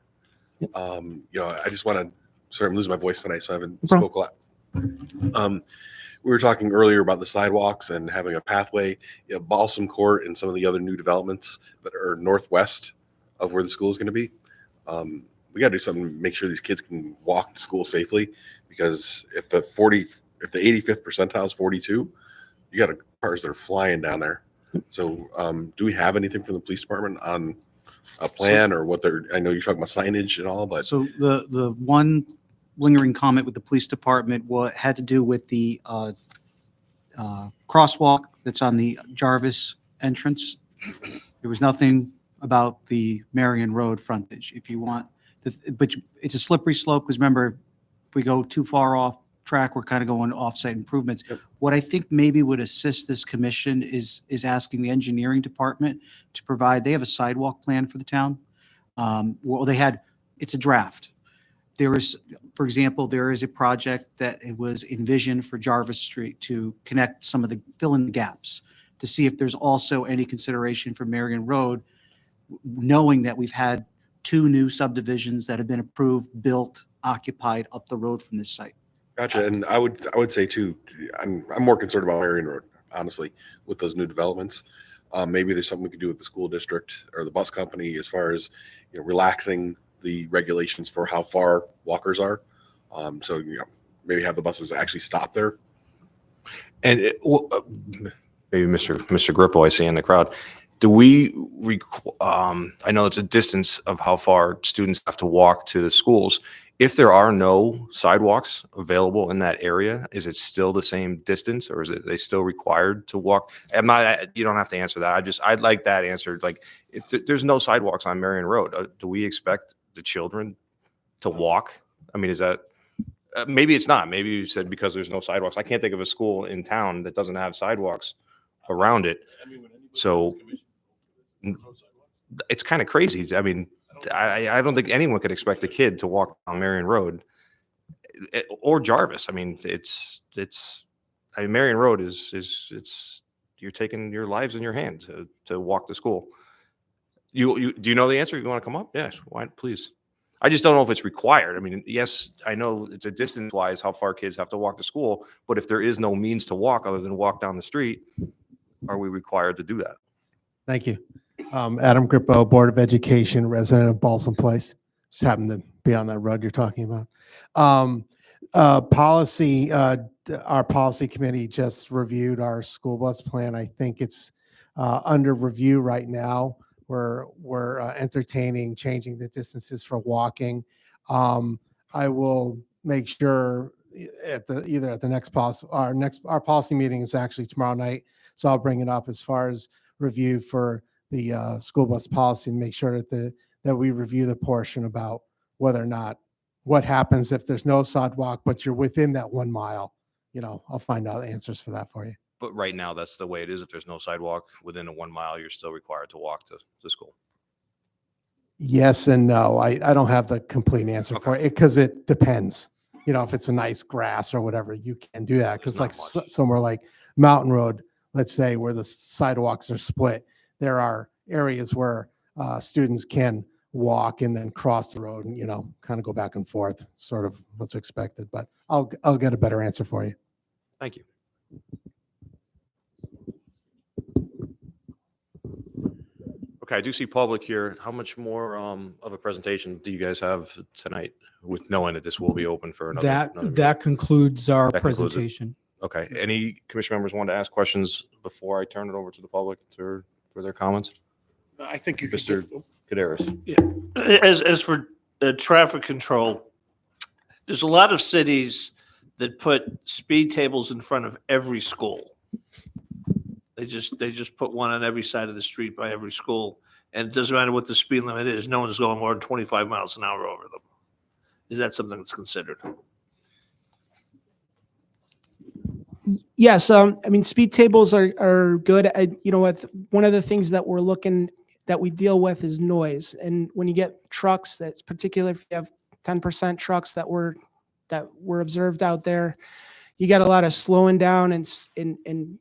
L: Yep.
C: I just want to, sorry, I'm losing my voice tonight, so I haven't
L: No problem.
C: spoke a lot. We were talking earlier about the sidewalks and having a pathway. Balsam Court and some of the other new developments that are northwest of where the school is going to be. We got to do something to make sure these kids can walk to school safely, because if the 85th percentile is 42, you got cars that are flying down there. So do we have anything from the police department on a plan or what they're, I know you're talking about signage and all, but.
I: So the one lingering comment with the police department had to do with the crosswalk that's on the Jarvis entrance. There was nothing about the Marion Road frontage. If you want, but it's a slippery slope, because remember, if we go too far off track, we're kind of going off-site improvements.
C: Yep.
I: What I think maybe would assist this commission is asking the engineering department to provide, they have a sidewalk plan for the town. Well, it's a draft. There is, for example, there is a project that it was envisioned for Jarvis Street to connect fill in the gaps, to see if there's also any consideration for Marion Road, knowing that we've had 2 new subdivisions that have been approved, built, occupied up the road from this site.
C: Gotcha. And I would say too, I'm more concerned about Marion Road, honestly, with those new developments. Maybe there's something we could do with the school district or the bus company as far as relaxing the regulations for how far walkers are. So, maybe have the buses actually stop there.
D: And maybe Mr. Grippo, I see in the crowd. Do we, I know it's a distance of how far students have to walk to the schools. If there are no sidewalks available in that area, is it still the same distance, or is it they still required to walk? You don't have to answer that. I'd like that answered. Like, if there's no sidewalks on Marion Road, do we expect the children to walk? I mean, is that, maybe it's not. Maybe you said because there's no sidewalks. I can't think of a school in town that doesn't have sidewalks around it. So it's kind of crazy. I mean, I don't think anyone could expect a kid to walk down Marion Road or Jarvis. I mean, Marion Road is you're taking your lives in your hands to walk to school. Do you know the answer? You want to come up? Yes. Why? Please. I just don't know if it's required. I mean, yes, I know it's a distance wise how far kids have to walk to school, but if there is no means to walk other than walk down the street, are we required to do that?
M: Thank you. Adam Grippo, Board of Education, resident of Balsam Place. Just happened to be on that road you're talking about. Policy, our policy committee just reviewed our school bus plan. I think it's under review right now. We're entertaining changing the distances for walking. I will make sure either at the next our policy meeting is actually tomorrow night. So I'll bring it up as far as review for the school bus policy and make sure that we review the portion about whether or not what happens if there's no sidewalk, but you're within that 1 mile. I'll find out answers for that for you.
D: But right now, that's the way it is. If there's no sidewalk within a 1 mile, you're still required to walk to school.
M: Yes and no. I don't have the complete answer for it because it depends. If it's a nice grass or whatever, you can do that. Because like somewhere like Mountain Road, let's say, where the sidewalks are split, there are areas where students can walk and then cross the road and, kind of go back and forth, sort of what's expected. But I'll get a better answer for you.
D: Thank you. Okay, I do see public here. How much more of a presentation do you guys have tonight, with knowing that this will be open for another?
F: That concludes our
D: That concludes it.
F: presentation.
D: Okay. Any commission members want to ask questions before I turn it over to the public for their comments?
H: I think you could
D: Mr. Kaderis.
N: As for traffic control, there's a lot of cities that put speed tables in front of every school. They just put one on every side of the street by every school, and it doesn't matter what the speed limit is. No one's going more than 25 miles an hour over them. Is that something that's considered?
L: Yes, I mean, speed tables are good. One of the things that we deal with is noise. And when you get trucks, that's particularly if you have 10% trucks that were observed out there, you got a lot of slowing down and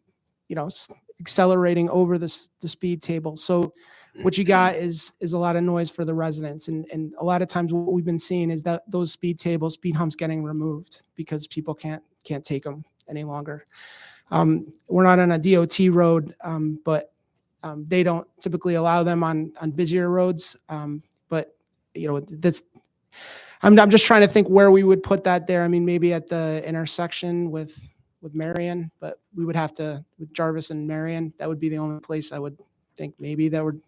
L: accelerating over the speed table. So what you got is a lot of noise for the residents. And a lot of times what we've been seeing is that those speed humps getting removed because people can't take them any longer. We're not on a DOT road, but they don't typically allow them on busier roads. But I'm just trying to think where we would put that there. I mean, maybe at the intersection with Marion, but we would have to, with Jarvis and Marion, that would be the only place I would think maybe that would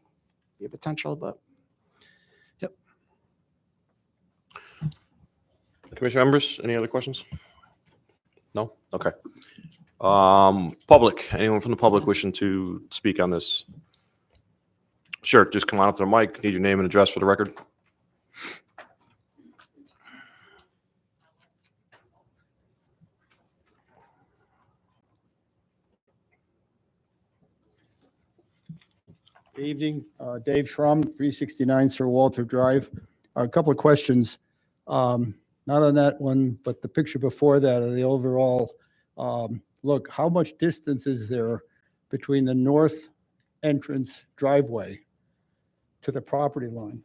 L: be a potential, but yep.
D: Commission members, any other questions? No? Okay. Public, anyone from the public wishing to speak on this? Sure, just come on up to the mic. Need your name and address for the record.
O: Good evening, Dave Schramm, 369 Sir Walter Drive. A couple of questions, not on that one, but the picture before that of the overall look. How much distance is there between the north entrance driveway to the property line?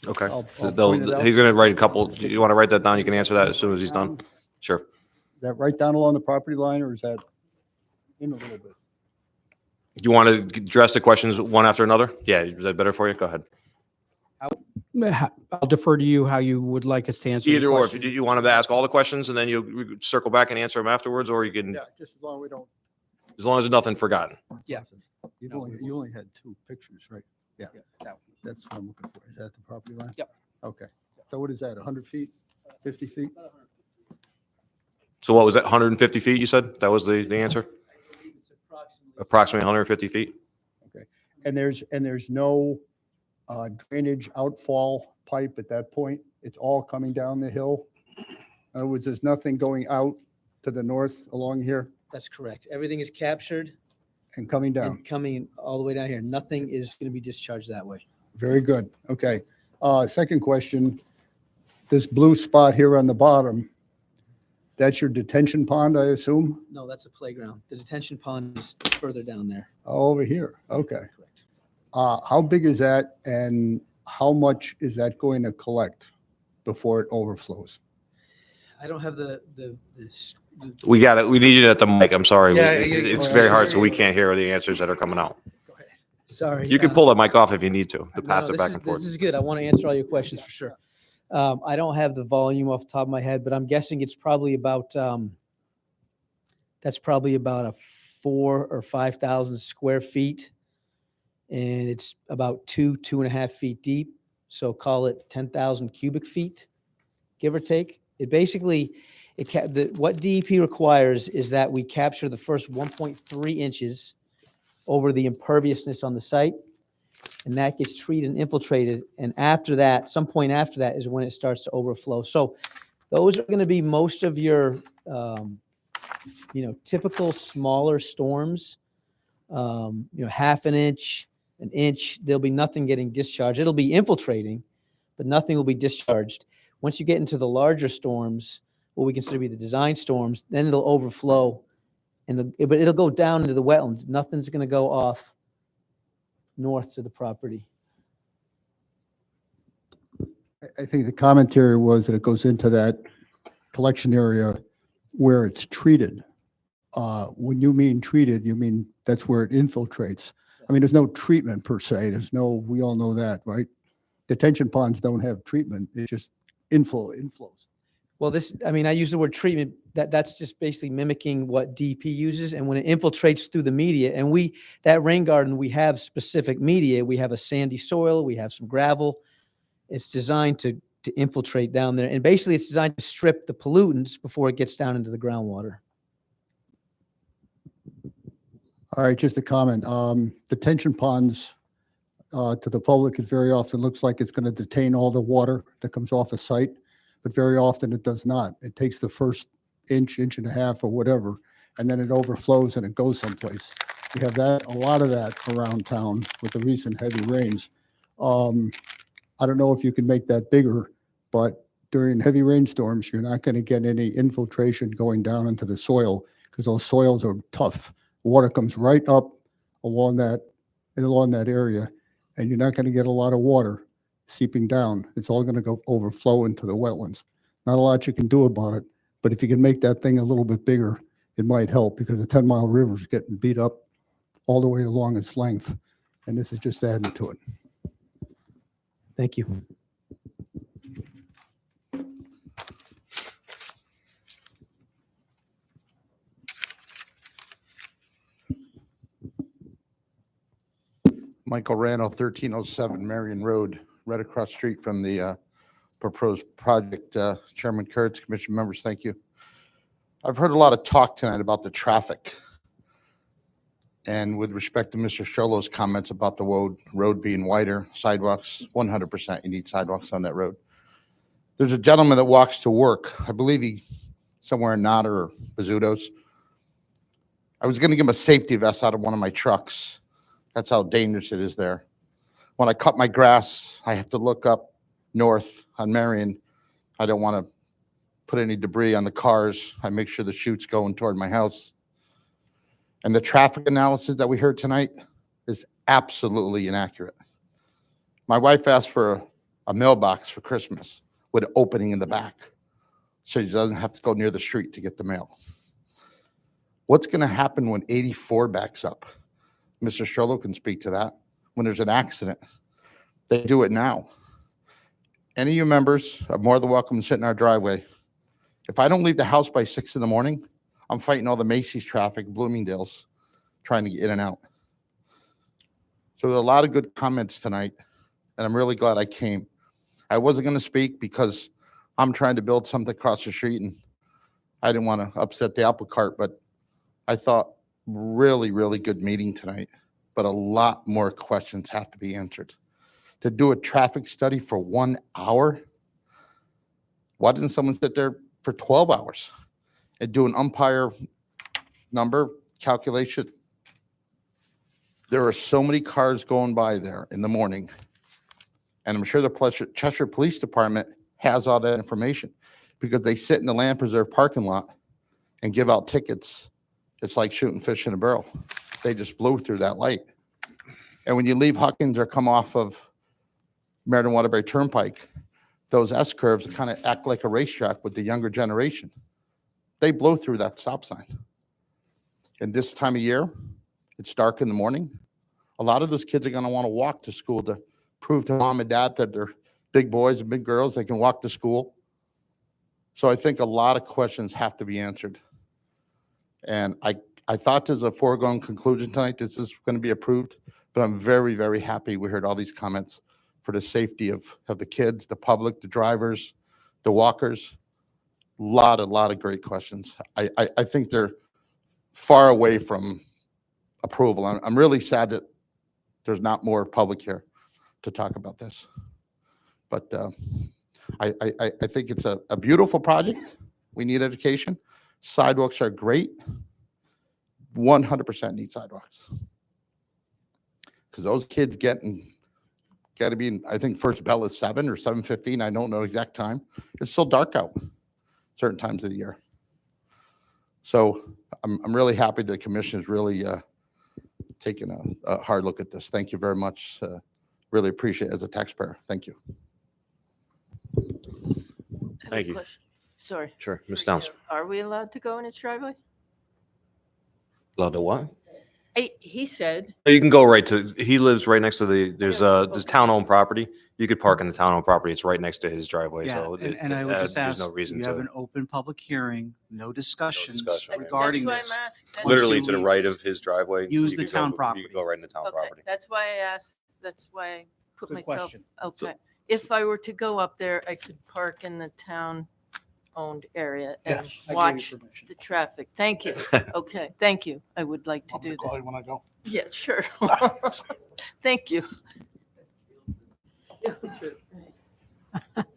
D: Okay.
O: I'll point it out.
D: He's going to write a couple. You want to write that down? You can answer that as soon as he's done. Sure.
O: Is that right down along the property line, or is that in a little bit?
D: Do you want to address the questions one after another? Yeah, is that better for you? Go ahead.
F: I'll defer to you how you would like us to answer. the
D: Either or, if
F: question.
D: you wanted to ask all the questions and then you circle back and answer them afterwards, or you can,
O: Yeah, just as long as we don't.
D: as long as there's nothing forgotten.
F: Yeah.
O: You only had two pictures, right? Yeah, that one. That's what I'm looking for. Is that the property line?
F: Yep.
O: Okay. So what is that, 100 feet, 50 feet?
D: So what was that, 150 feet, you said? That was the answer? Approximately 150 feet?
O: Okay. And there's no drainage outfall pipe at that point? It's all coming down the hill? In other words, there's nothing going out to the north along here
G: That's correct. Everything is captured
O: and coming down?
G: and coming all the way down here. Nothing is going to be discharged that way.
O: Very good. Okay. Second question, this blue spot here on the bottom, that's your detention pond, I assume?
G: No, that's a playground. The detention pond is further down there.
O: Oh, over here. Okay.
G: Correct.
O: How big is that and how much is that going to collect before it overflows?
G: I don't have this.
D: We got it. We need you at the mic. I'm sorry.
G: Yeah,
D: It's very hard, so we can't hear the answers that are coming out.
G: Sorry.
D: You can pull the mic off if you need to pass
G: No,
D: it back and forth.
G: This is good. I want to answer all your questions for sure. I don't have the volume off the top of my head, but I'm guessing it's probably about, that's probably about a 4,000 or 5,000 square feet. And it's about 2.5 feet deep. So call it 10,000 cubic feet, give or take. It basically, what DEP requires is that we capture the first 1.3 inches over the imperviousness on the site, and that gets treated and infiltrated. And after that, some point after that is when it starts to overflow. So those are going to be most of your, typical smaller storms. Half an inch, an inch. There'll be nothing getting discharged. It'll be infiltrating, but nothing will be discharged. Once you get into the larger storms, what we consider to be the design storms, then it'll overflow, but it'll go down into the wetlands. Nothing's going to go off north to the property.
O: I think the commentary was that it goes into that collection area where it's treated. When you mean treated, you mean that's where it infiltrates. I mean, there's no treatment per se. We all know that, right? Detention ponds don't have treatment. It just inflows.
G: Well, I use the word treatment, that's just basically mimicking what DEP uses. And when it infiltrates through the media, and that rain garden, we have specific media. We have a sandy soil, we have some gravel. It's designed to infiltrate down there. And basically it's designed to strip the pollutants before it gets down into the groundwater.
O: All right, just a comment. Detention ponds, to the public, it very often looks like it's going to detain all the water that comes off a site, but very often it does not. It takes the first inch and a half or whatever, and then it overflows and it goes someplace. We have a lot of that around town with the recent heavy rains. I don't know if you can make that bigger, but during heavy rainstorms, you're not going to get any infiltration going down into the soil because those soils are tough. Water comes right up along that area, and you're not going to get a lot of water seeping down. It's all going to go overflow into the wetlands. Not a lot you can do about it, but if you can make that thing a little bit bigger, it might help because the 10 Mile River is getting beat up all the way along its length, and this is just adding to it.
G: Thank you.
P: Michael Randall, 1307 Marion Road, right across the street from the proposed project. Chairman Kurtz, commission members, thank you. I've heard a lot of talk tonight about the traffic. And with respect to Mr. Sholo's comments about the road being wider, sidewalks, 100% you need sidewalks on that road. There's a gentleman that walks to work. I believe he somewhere in Nada or Bizzuto's. I was going to give him a safety vest out of one of my trucks. That's how dangerous it is there. When I cut my grass, I have to look up north on Marion. I don't want to put any debris on the cars. I make sure the chute's going toward my house. And the traffic analysis that we heard tonight is absolutely inaccurate. My wife asked for a mailbox for Christmas with an opening in the back so she doesn't have to go near the street to get the mail. What's going to happen when 84 backs up? Mr. Sholo can speak to that. When there's an accident, they do it now. any of you members are more than welcome to sit in our driveway. If I don't leave the house by 6 in the morning, I'm fighting all the Macy's traffic, Bloomingdale's, trying to get in and out. So there's a lot of good comments tonight, and I'm really glad I came. I wasn't going to speak because I'm trying to build something across the street, and I didn't want to upset the apple cart, but I thought really, really good meeting tonight, but a lot more questions have to be answered. To do a traffic study for 1 hour, why didn't someone sit there for 12 hours and do an umpire number calculation? There are so many cars going by there in the morning, and I'm sure the Cheshire Police Department has all that information because they sit in the Land Preserve parking lot and give out tickets. It's like shooting fish in a barrel. They just blew through that light. And when you leave Huckins or come off of Meriden Waterbury Turnpike, those S curves kind of act like a racetrack with the younger generation. They blow through that stop sign. And this time of year, it's dark in the morning. A lot of those kids are going to want to walk to school to prove to mom and dad that they're big boys and big girls. They can walk to school. So I think a lot of questions have to be answered. And I thought there's a foregone conclusion tonight. This is going to be approved, but I'm very, very happy we heard all these comments for the safety of the kids, the public, the drivers, the walkers. A lot of great questions. I think they're far away from approval. I'm really sad that there's not more public here to talk about this. But I think it's a beautiful project. We need education. Sidewalks are great. 100% need sidewalks. Because those kids got to be in, I think first bell is 7 or 7:15. I don't know the exact time. It's still dark out certain times of the year. So I'm really happy the commission is really taking a hard look at this. Thank you very much. Really appreciate it as a taxpayer. Thank you.
B: I have
D: Thank
B: a
D: you.
B: question. Sorry.
D: Sure, Ms.
B: For you.
D: Downs.
B: Are we allowed to go in its driveway?
D: Allowed to what?
B: He said,
D: You can go right to, he lives right next to there's town-owned property. You could park in the town-owned property. It's right next to his driveway,
I: Yeah,
D: so.
I: and I would just
D: there's
I: ask,
D: no reason
I: you have
D: to.
I: an open public hearing, no discussions
D: discussion, right.
I: regarding
B: that's
I: this.
B: why I'm asking.
I: Once
D: Literally
I: you
D: to the
I: leave,
D: right of his driveway.
I: use
D: you
I: the
D: could
I: town
D: go-
I: property.
D: You could go right in the town
B: Okay,
D: property.
B: that's why I asked, that's why I put
I: Good
B: myself,
I: question.
B: okay. If I were to go up there, I could park in the town-owned area and
H: Yes, I gave you
B: watch
H: permission.
B: the traffic. Thank you. Okay, thank you. I would like to
H: I'm
B: do
H: gonna call
B: that.
H: you when I go.
B: Yeah, sure. Thank you.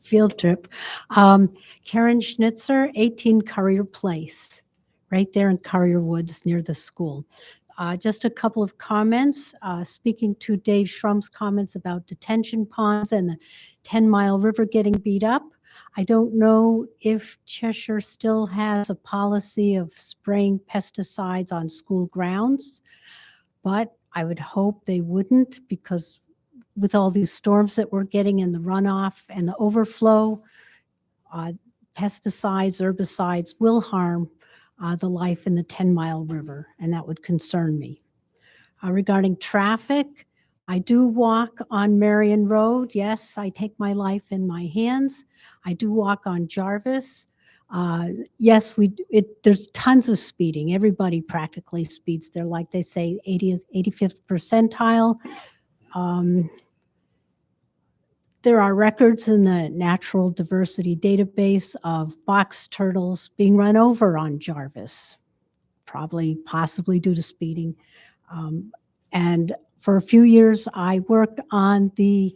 Q: Field trip. Karen Schnitzer, 18 Currier Place, right there in Currier Woods near the school. Just a couple of comments. Speaking to Dave Schrump's comments about detention ponds and the 10 Mile River getting beat up. I don't know if Cheshire still has a policy of spraying pesticides on school grounds, but I would hope they wouldn't, because with all these storms that we're getting and the runoff and the overflow, pesticides, herbicides will harm the life in the 10 Mile River, and that would concern me. Regarding traffic, I do walk on Marion Road. Yes, I take my life in my hands. I do walk on Jarvis. Yes, there's tons of speeding. Everybody practically speeds. They're like they say 85th percentile. There are records in the Natural Diversity Database of box turtles being run over on Jarvis, possibly due to speeding. And for a few years, I worked on the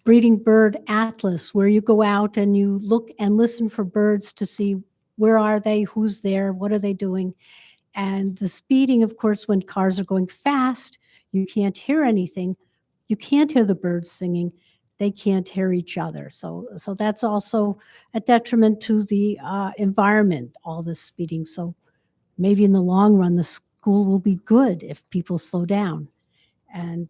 Q: breeding bird atlas, where you go out and you look and listen for birds to see where are they, who's there, what are they doing. And the speeding, of course, when cars are going fast, you can't hear anything. You can't hear the birds singing. They can't hear each other. So that's also a detriment to the environment, all this speeding. So maybe in the long run, the school will be good if people slow down. And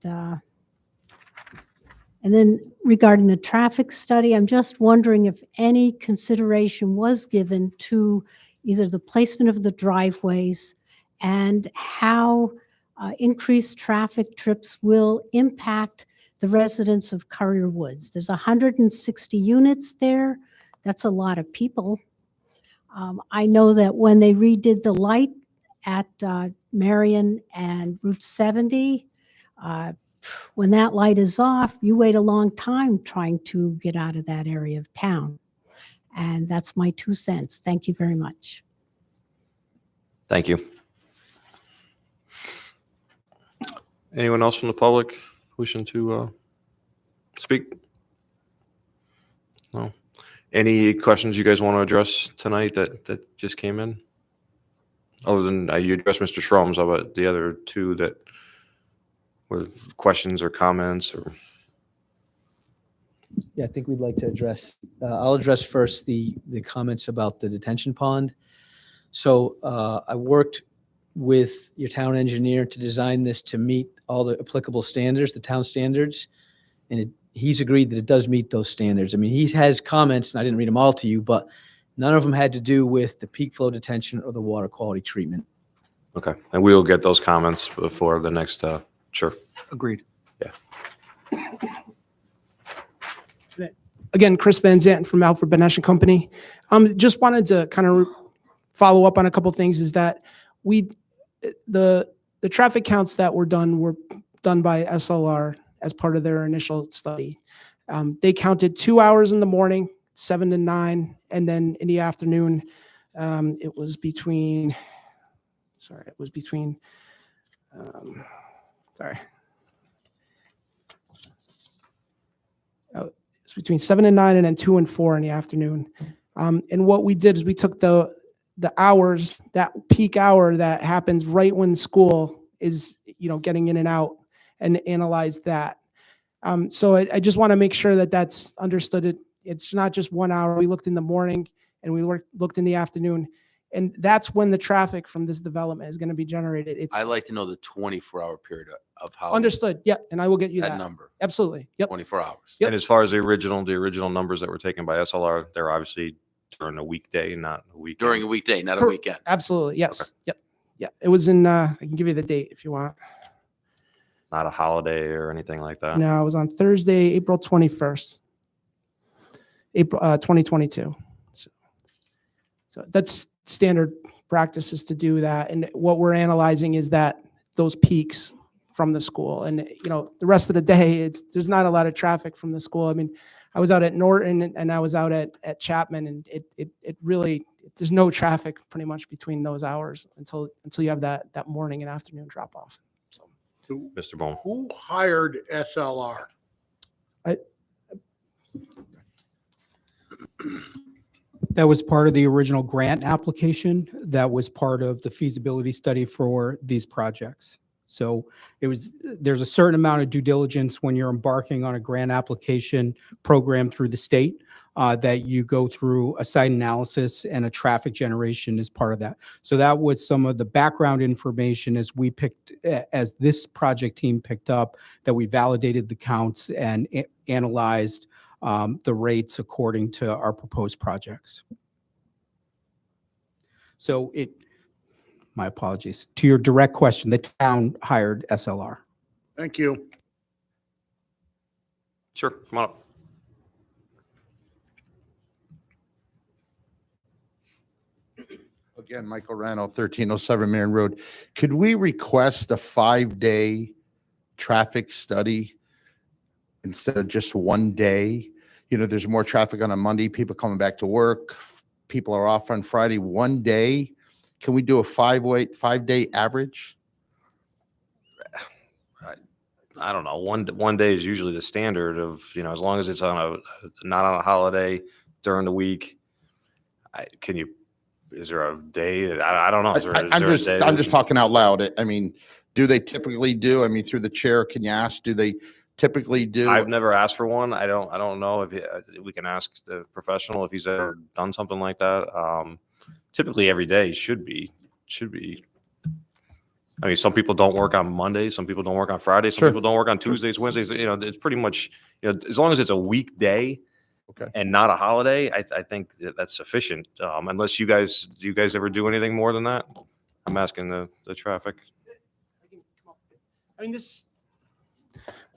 Q: then regarding the traffic study, I'm just wondering if any consideration was given to either the placement of the driveways and how increased traffic trips will impact the residents of Currier Woods. There's 160 units there. That's a lot of people. I know that when they redid the light at Marion and Route 70, when that light is off, you wait a long time trying to get out of that area of town. And that's my 2 cents. Thank you very much.
D: Thank you. Anyone else from the public wishing to speak? No. Any questions you guys want to address tonight that just came in? Other than you addressed Mr. Schroms, how about the other two that were questions or comments or?
G: Yeah, I think we'd like to address, I'll address first the comments about the detention pond. So I worked with your town engineer to design this to meet all the applicable standards, the town standards. And he's agreed that it does meet those standards. I mean, he has comments, and I didn't read them all to you, but none of them had to do with the peak flow detention or the water quality treatment.
D: Okay, and we will get those comments before the next, sure.
I: Agreed.
D: Yeah.
L: Again, Chris Van Zanten from Alfred Benesh and Company. Just wanted to kind of follow up on a couple things. Is that the traffic counts that were done by SLR as part of their initial study. They counted 2 hours in the morning, 7 to 9, and then in the afternoon, it was between. It's between 7 and 9 and then 2 and 4 in the afternoon. And what we did is we took the hours, that peak hour that happens right when school is, getting in and out, and analyzed that. So I just want to make sure that that's understood. It's not just 1 hour. We looked in the morning and we looked in the afternoon. And that's when the traffic from this development is going to be generated.
K: I'd like to know the 24-hour period of how.
L: Understood. Yeah, and I will get you
K: that
L: that
K: number.
L: Absolutely. Yep.
K: 24 hours.
L: Yep.
D: And as far as the original numbers that were taken by SLR, they're obviously during a weekday, not a weekend.
K: During a weekday, not a weekend.
L: Absolutely. Yes. Okay. Yep. Yeah. It was in. I can give you the date if you want.
D: Not a holiday or anything like that.
L: No, it was on Thursday, April 21st, April 2022. So that's standard practices to do that. And what we're analyzing is that those peaks from the school, and the rest of the day, there's not a lot of traffic from the school. I mean, I was out at Norton and I was out at Chapman, and it really, there's no traffic pretty much between those hours until you have that morning and afternoon drop off.
D: Mr. Bowman.
H: Who hired SLR?
F: That was part of the original grant application. That was part of the feasibility study for these projects. So there's a certain amount of due diligence when you're embarking on a grant application program through the state, that you go through a site analysis, and a traffic generation is part of that. So that was some of the background information as this project team picked up, that we validated the counts and analyzed the rates according to our proposed projects. So my apologies. To your direct question, the town hired SLR.
H: Thank you.
D: Sure, come on up.
P: Again, Michael Rano, 1307 Marion Road. Could we request a 5-day traffic study instead of just 1 day? There's more traffic on a Monday, people coming back to work, people are off on Friday. 1 day, can we do a 5-day average?
D: I don't know. One day is usually the standard of, as long as it's not on a holiday during the week. Is there a day? I don't know.
P: I'm just talking out loud. I mean, do they typically do? I mean, through the chair, can you ask? Do they typically do?
D: I've never asked for one. I don't know if we can ask the professional if he's ever done something like that. Typically, every day should be. I mean, some people don't work on Monday. Some people don't work on Friday. Some people don't work on Tuesdays, Wednesdays. It's pretty much, as long as it's a weekday.
P: Okay.
D: And not a holiday, I think that's sufficient. Unless do you guys ever do anything more than that? I'm asking the traffic.
L: I mean,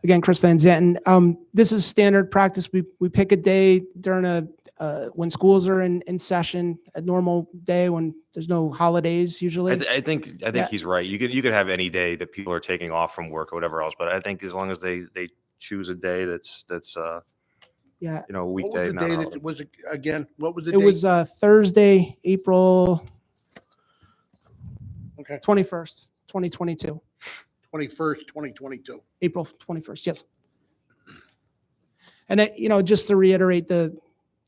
L: Again, Chris Van Zanten. This is standard practice. We pick a day during when schools are in session, a normal day when there's no holidays usually.
D: I think
L: Yeah.
D: he's right. You could have any day that people are taking off from work or whatever else, but I think as long as they choose a day that's
L: Yeah.
D: you know, a
H: What was
D: weekday,
H: the
D: not a
H: day
D: holiday.
H: that was, again, what was the
L: It
H: date?
L: was Thursday, April
H: Okay,
L: 21st, 2022.
H: 21st, 2022.
L: April 21st, yes. And just to reiterate, the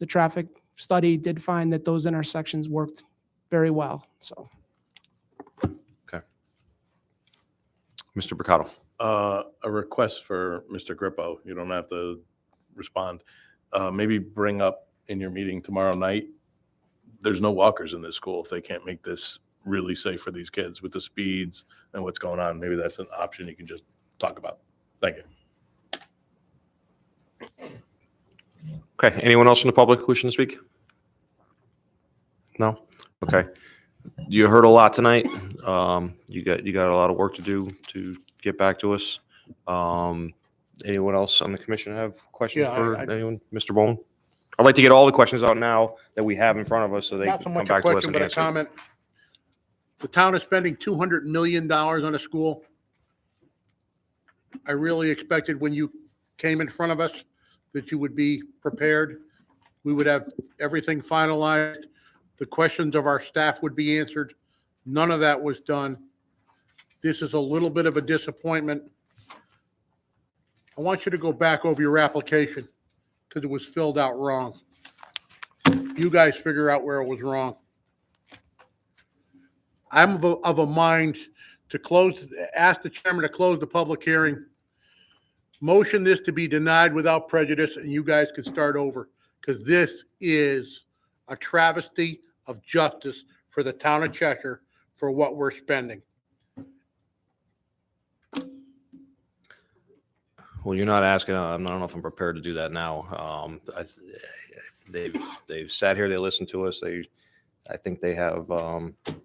L: traffic study did find that those intersections worked very well, so.
D: Mr. Bricato.
E: A request for Mr. Grippo. You don't have to respond. Maybe bring up in your meeting tomorrow night, there's no walkers in this school if they can't make this really safe for these kids with the speeds and what's going on. Maybe that's an option you can just talk about. Thank you.
D: Okay, anyone else from the public wishing to speak? No? Okay. You heard a lot tonight. You got a lot of work to do to get back to us. Anyone else on the commission have questions
H: Yeah,
D: for
H: I-
D: anyone? Mr. Bowman? I'd like to get all the questions out now that we have in front of us so they
H: Not
D: can
H: so
D: come
H: much a
D: back to us
H: question,
D: and
H: but a
D: answer.
H: comment. The town is spending $200 million on a school. I really expected when you came in front of us that you would be prepared. We would have everything finalized. The questions of our staff would be answered. None of that was done. This is a little bit of a disappointment. I want you to go back over your application because it was filled out wrong. You guys figure out where it was wrong. I'm of a mind to ask the chairman to close the public hearing. Motion this to be denied without prejudice, and you guys can start over, because this is a travesty of justice for the town of Cheshire for what we're spending.
D: Well, you're not asking, I don't know if I'm prepared to do that now. They've sat here, they listened to us. I think they have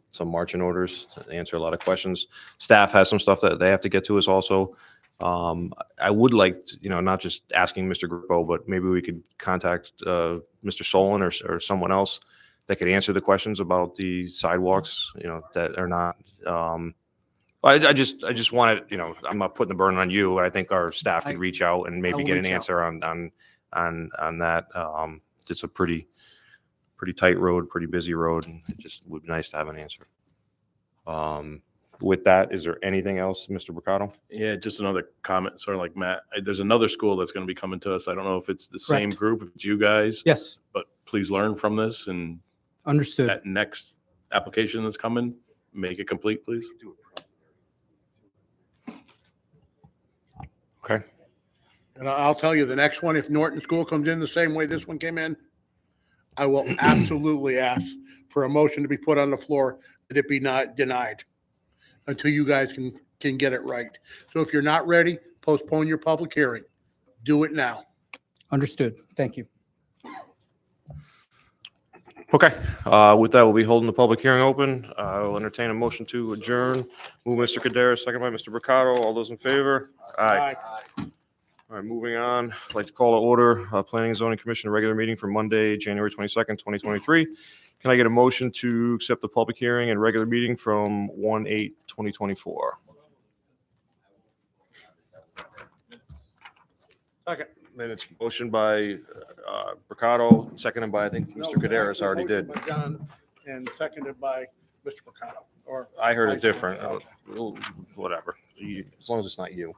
D: some marching orders to answer a lot of questions. Staff has some stuff that they have to get to us also. I would like, not just asking Mr. Grippo, but maybe we could contact Mr. Solon or someone else that could answer the questions about the sidewalks, that are not. I just wanted, I'm not putting the burden on you. I think our staff could reach out and maybe
I: will
D: get an
I: reach out.
D: answer on that. It's a pretty tight road, pretty busy road, and it just would be nice to have an answer. With that, is there anything else, Mr. Bricato?
E: Yeah, just another comment, sort of like Matt. There's another school that's going to be coming to us. I don't know if it's the same
F: Correct.
E: group, if it's you guys.
F: Yes,
E: But please learn from this and
F: understood.
E: that next application that's coming, make it complete, please.
D: Okay.
H: And I'll tell you, the next one, if Norton School comes in the same way this one came in, I will absolutely ask for a motion to be put on the floor that it be not denied until you guys can get it right. So if you're not ready, postpone your public hearing. Do it now.
F: Understood. Thank you.
D: Okay, with that, we'll be holding the public hearing open. I will entertain a motion to adjourn. Move Mr. Kaderis, second by Mr. Bricato. All those in favor? Aye. All right, moving on. I'd like to call to order Planning and Zoning Commission regular meeting for Monday, January 22nd, 2023. Can I get a motion to accept the public hearing and regular meeting from 1/8/2024?
H: Second.
D: Then it's motion by Bricato, seconded by, I think, Mr. Kaderis already did.
H: Motion by John and seconded by Mr. Mercado. Or
D: I heard it different. Whatever. As long as it's not you.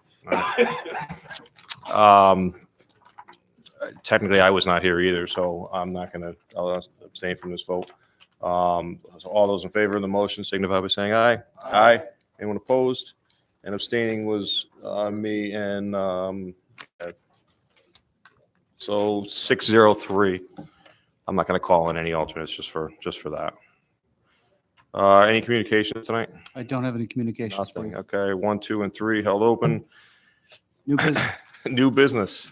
D: Technically, I was not here either, so I'm not going to, I'll abstain from this vote. So all those in favor of the motion signify by saying aye. Aye. Anyone opposed? And abstaining was me and so 603. I'm not going to call in any alternates just for that. Any communication tonight?
I: I don't have any communications for
D: Nothing.
I: you.
D: Okay, 1, 2, and 3 held open.
I: New business.
D: New business.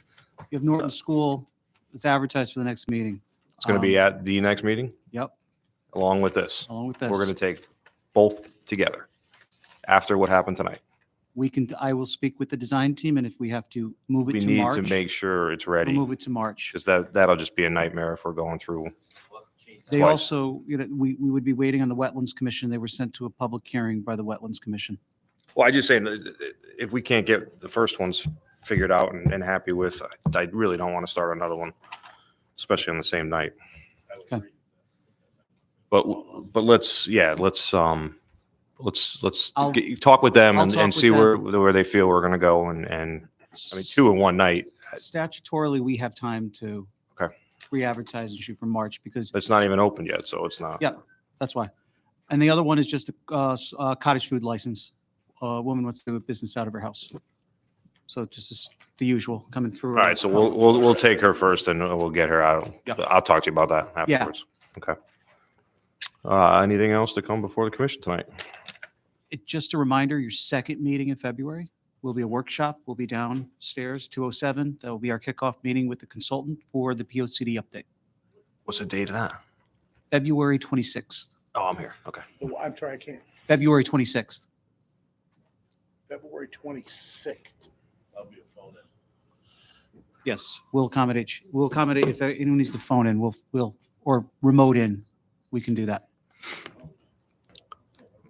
I: You have Norton School. It's advertised for the next meeting.
D: It's going to be at the next meeting
I: Yep,
D: along with this.
I: along with this.
D: We're going to take both together after what happened tonight.
I: I will speak with the design team, and if we have to move
D: We
I: it to
D: need
I: March.
D: to make sure it's
I: we'll
D: ready,
I: move it to March.
D: because that'll just be a nightmare if we're going through.
I: They
D: twice.
I: also, we would be waiting on the Wetlands Commission. They were sent to a public hearing by the Wetlands Commission.
D: Well, I just saying, that if we can't get the first ones figured out and happy with, I really don't want to start another one, especially on the same night.
I: Okay.
D: But let's
I: I'll-
D: talk with them
I: I'll
D: and
I: talk with
D: see where
I: them.
D: they feel we're gonna go and I mean, 2 in one night,
I: Statutorily, we have time to
D: Okay.
I: re-advertise and shoot for March because,
D: it's not even open yet, so it's not.
I: yeah, that's why. And the other one is just a cottage food license. A woman wants to do a business out of her house. So just as the usual coming through.
D: All right, so we'll take her first and we'll get her out.
I: Yeah.
D: I'll talk to you about that
I: Yeah.
D: afterwards. Okay. Anything else to come before the commission tonight?
I: Just a reminder, your second meeting in February will be a workshop. We'll be downstairs, 207. That will be our kickoff meeting with the consultant for the POCD update.
D: What's the date of that?
I: February 26th.
D: Oh, I'm here. Okay.
H: Oh, I'm sorry, I can't.
I: February 26th.
H: February 26th.
A: That'll be a phone in.
I: Yes, we'll accommodate. We'll accommodate if anyone needs to phone in, we'll, or remote in, we can do that.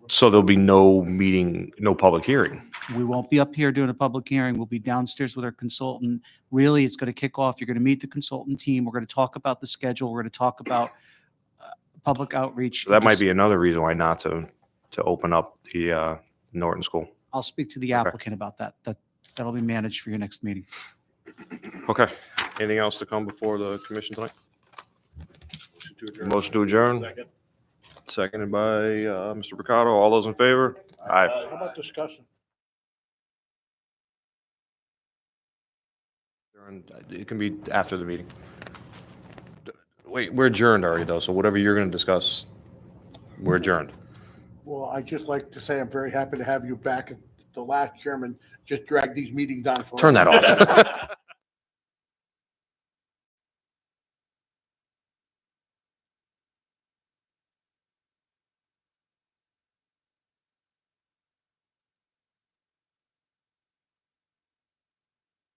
D: So there'll be no meeting, no public hearing.
I: We won't be up here doing a public hearing. We'll be downstairs with our consultant. Really, it's going to kick off. You're going to meet the consultant team. We're going to talk about the schedule. We're going to talk about public outreach.
D: So that might be another reason why not to open up the Norton School.
I: I'll speak to the applicant about that. That'll be managed for your next meeting.
D: Okay. Anything else to come before the commission tonight? Motion to adjourn.
A: Second.
D: Seconded by Mr. Mercado. All those in favor? Aye.
H: How about discussion?
D: It can be after the meeting. Wait, we're adjourned already though, so whatever you're going to discuss, we're adjourned.
H: Well, I'd just like to say I'm very happy to have you back. The last chairman just dragged these meetings on for.
D: Turn that off.